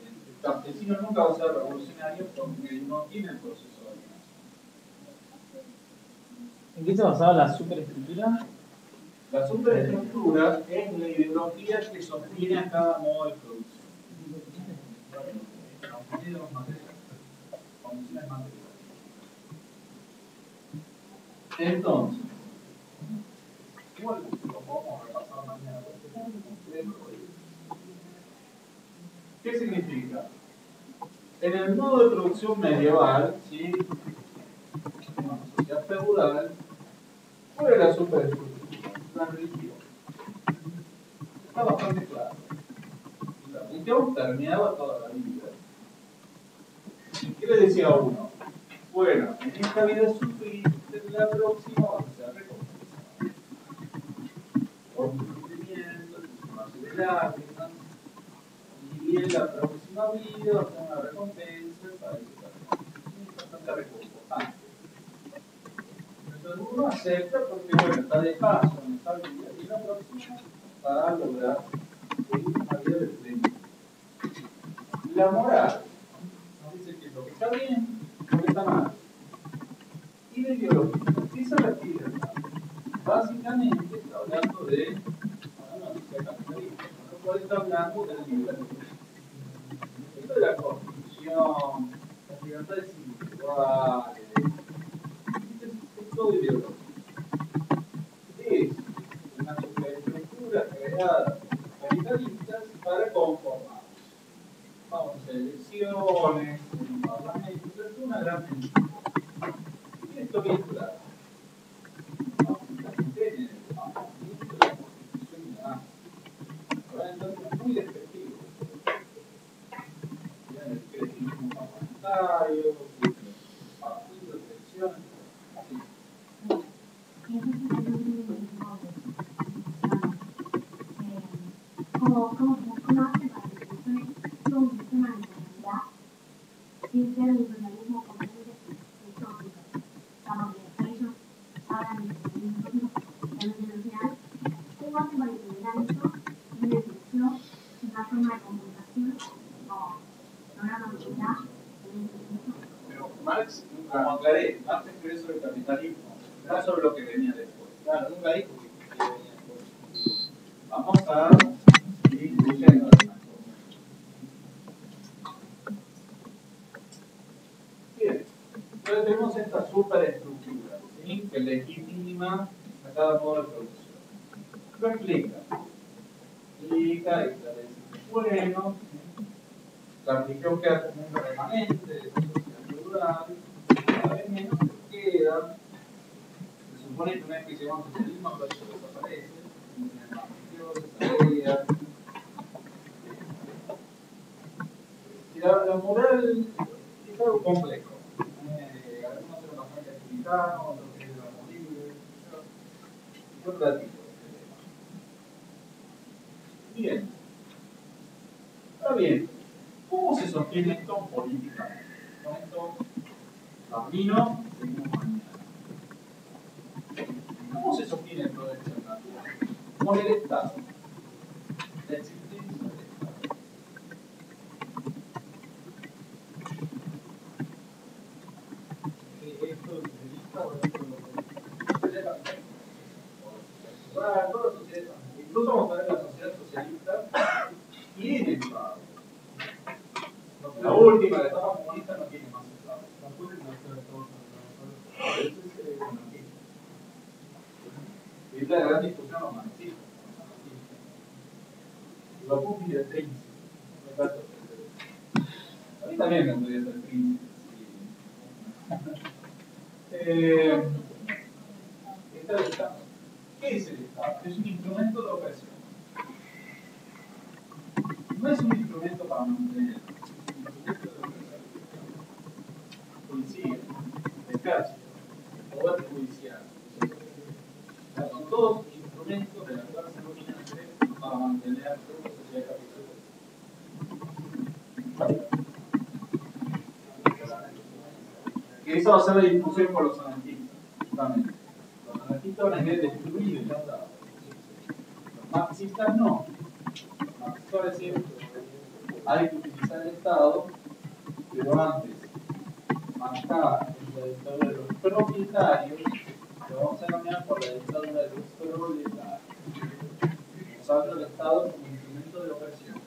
El campesino nunca va a ser revolucionario porque no tiene el proceso de alienación. ¿En qué se basaba la superestructura? La superestructura es la ideología que sostiene a cada modo de producción. Condiciones materiales. Entonces, igual lo podemos repasar mañana. ¿Qué significa? En el modo de producción medieval, ¿sí? En una sociedad feudal, ¿cuál es la superestructura? La religión. Está bastante claro. La religión permeaba toda la vida. ¿Y qué le decía a uno? Bueno, en esta vida sufriste, en la próxima vas a ser recompensado. Por tu sufrimiento, tu vaso de lágrimas, y en la próxima vida vas a tener una recompensa para que es bastante reconfortante. Entonces uno acepta porque, bueno, está de paso en esta vida y la próxima para lograr una vida de plenitud. La moral nos dice que lo que está bien, lo que está mal. Y la ideología, ¿qué se refiere? Básicamente está hablando de una sociedad capitalista, con lo cual está hablando del liberalismo. Esto de la constitución, las libertades individuales, es todo ideología. Es una superestructura creada por capitalistas para conformar. Vamos a elecciones, en un parlamento, es una gran mentira. Y esto bien claro. ¿No? La gente en el parlamento, la constitución y demás. Ahora entonces es muy despectivo. Miren el crecimiento parlamentario, partidos, elecciones, así. socialismo completamente filosófico. Digamos que ellos hablan de socialismo realmente no sean. ¿Cómo hacen para integrar eso en una selección, una forma de comunicación o una comunidad? Pero Marx, como aclaré, Marx escribió sobre el capitalismo, no sobre lo que venía después. Claro, nunca dijo que venía después. Vamos a ir leyendo algunas cosas. Bien, entonces tenemos esta superestructura, ¿sí? Que legitima a cada modo de producción. Lo explica. Explica y establece bueno, la religión queda como un remanente de esa sociedad rural, cada vez menos queda. Se supone que una vez que llegamos al socialismo, todo eso desaparece, no tienen más religiones, ideas. Y la moral es algo complejo. Algunos eran bastante activitanos, otros eran libres. Yo platico. Bien. Está bien. ¿Cómo se sostiene esto políticamente? Con esto camino, seguimos mañana. ¿Cómo se sostiene todo esto en natural? Con el Estado. La existencia del Estado. Esto es el Estado, incluso vamos a ver la sociedad socialista tiene Estado. La última, la etapa comunista, no tiene más Estado. Eso es anarquismo. Y esta es la gran discusión los marxistas. Lo puse y el príncipe. A mí también me gustaría ser príncipe. Está el Estado. ¿Qué es el Estado? Es un instrumento de opresión. No es un instrumento para mantener. Policía, ejército, poder judicial. Son todos instrumentos de la clase dominante para mantener una sociedad capitalista. Que esa va a ser la discusión con los anarquistas, justamente. Los anarquistas van a querer destruir el Estado. Los marxistas no. Los marxistas van a decir hay que utilizar el Estado, pero antes marcar la dictadura de los propietarios, lo vamos a cambiar por la dictadura de los proletarios. Usando el Estado como instrumento de opresión.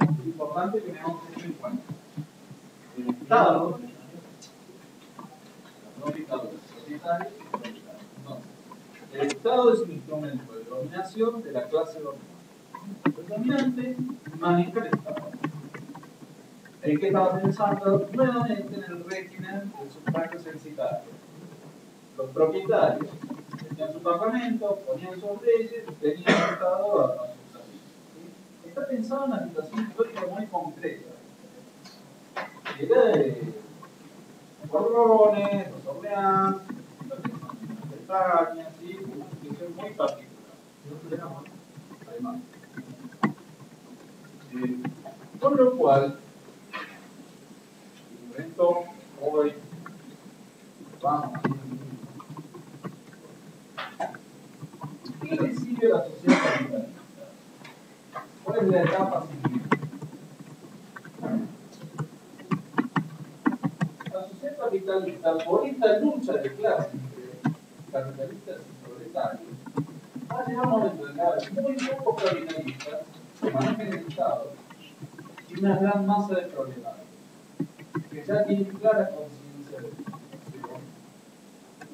Es importante que tengamos esto en cuenta. El Estado, no dictadura, propietarios y proletarios. Entonces, el Estado es un instrumento de dominación de la clase dominante. El dominante maneja el Estado. El que estaba pensando nuevamente en el régimen del sufragio censitario. Los propietarios tenían su parlamento, ponían sus leyes y tenían el Estado a sus servicios. Está pensado en una situación histórica muy concreta. Era de Borbones, los Orleans, la Bretaña, ¿sí? Una situación muy particular. Además. Con lo cual, esto hoy vamos a ir. ¿Qué recibe la sociedad capitalista? ¿Cuál es la etapa siguiente? La sociedad capitalista, por esta lucha de clases entre capitalistas y proletarios, va a llegar un momento en que hay muy pocos capitalistas que manejen el Estado y una gran masa de proletarios que ya tienen clara conciencia de esto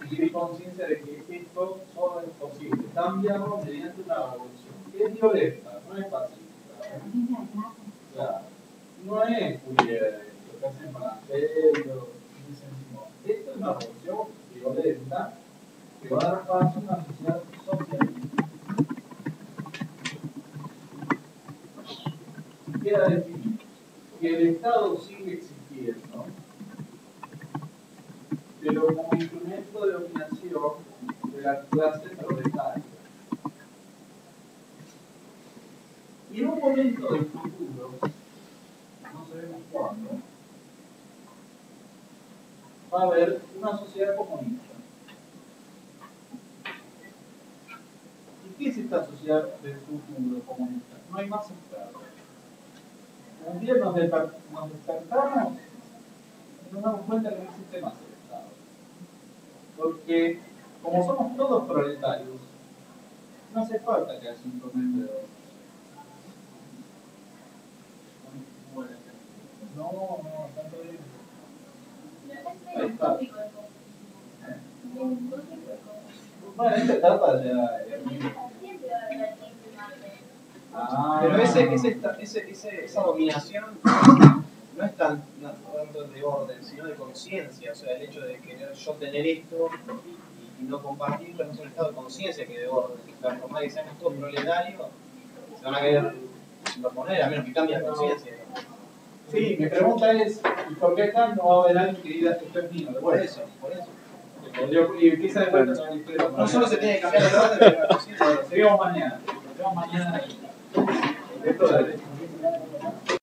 y tienen conciencia de que esto solo es posible cambiarlo mediante una revolución que es violenta, no es pacífica. Claro, no es Fourier, lo que hacen Francés, esto es una revolución violenta que va a dar paso a una sociedad socialista. Queda definido que el Estado sigue existiendo, pero como instrumento de dominación de la clase proletaria. Y en un momento del futuro, no sabemos cuándo, va a haber una sociedad comunista. ¿Y qué es esta sociedad del futuro comunista? No hay más esclavos. Un día nos despertamos y nos damos cuenta que no existe más el Estado. Porque, como somos todos proletarios, no hace falta que haya un prometedor. No, tanto bien. Ahí está. Bueno, esta etapa ya Pero esa dominación no es tanto de orden, sino de conciencia. O sea, el hecho de querer yo tener esto y no compartirlo no es un estado de conciencia que de orden. O sea, por más que seamos todos proletarios, se van a querer proponer, a menos que cambien conciencia. Sí, mi pregunta es, ¿y por qué acá no va a haber alguien que diga esto es mío? Por eso. Y quizá de vuelta con la historia. No solo se tiene que cambiar el orden, pero la conciencia. Seguimos mañana. Nos vemos mañana. Esto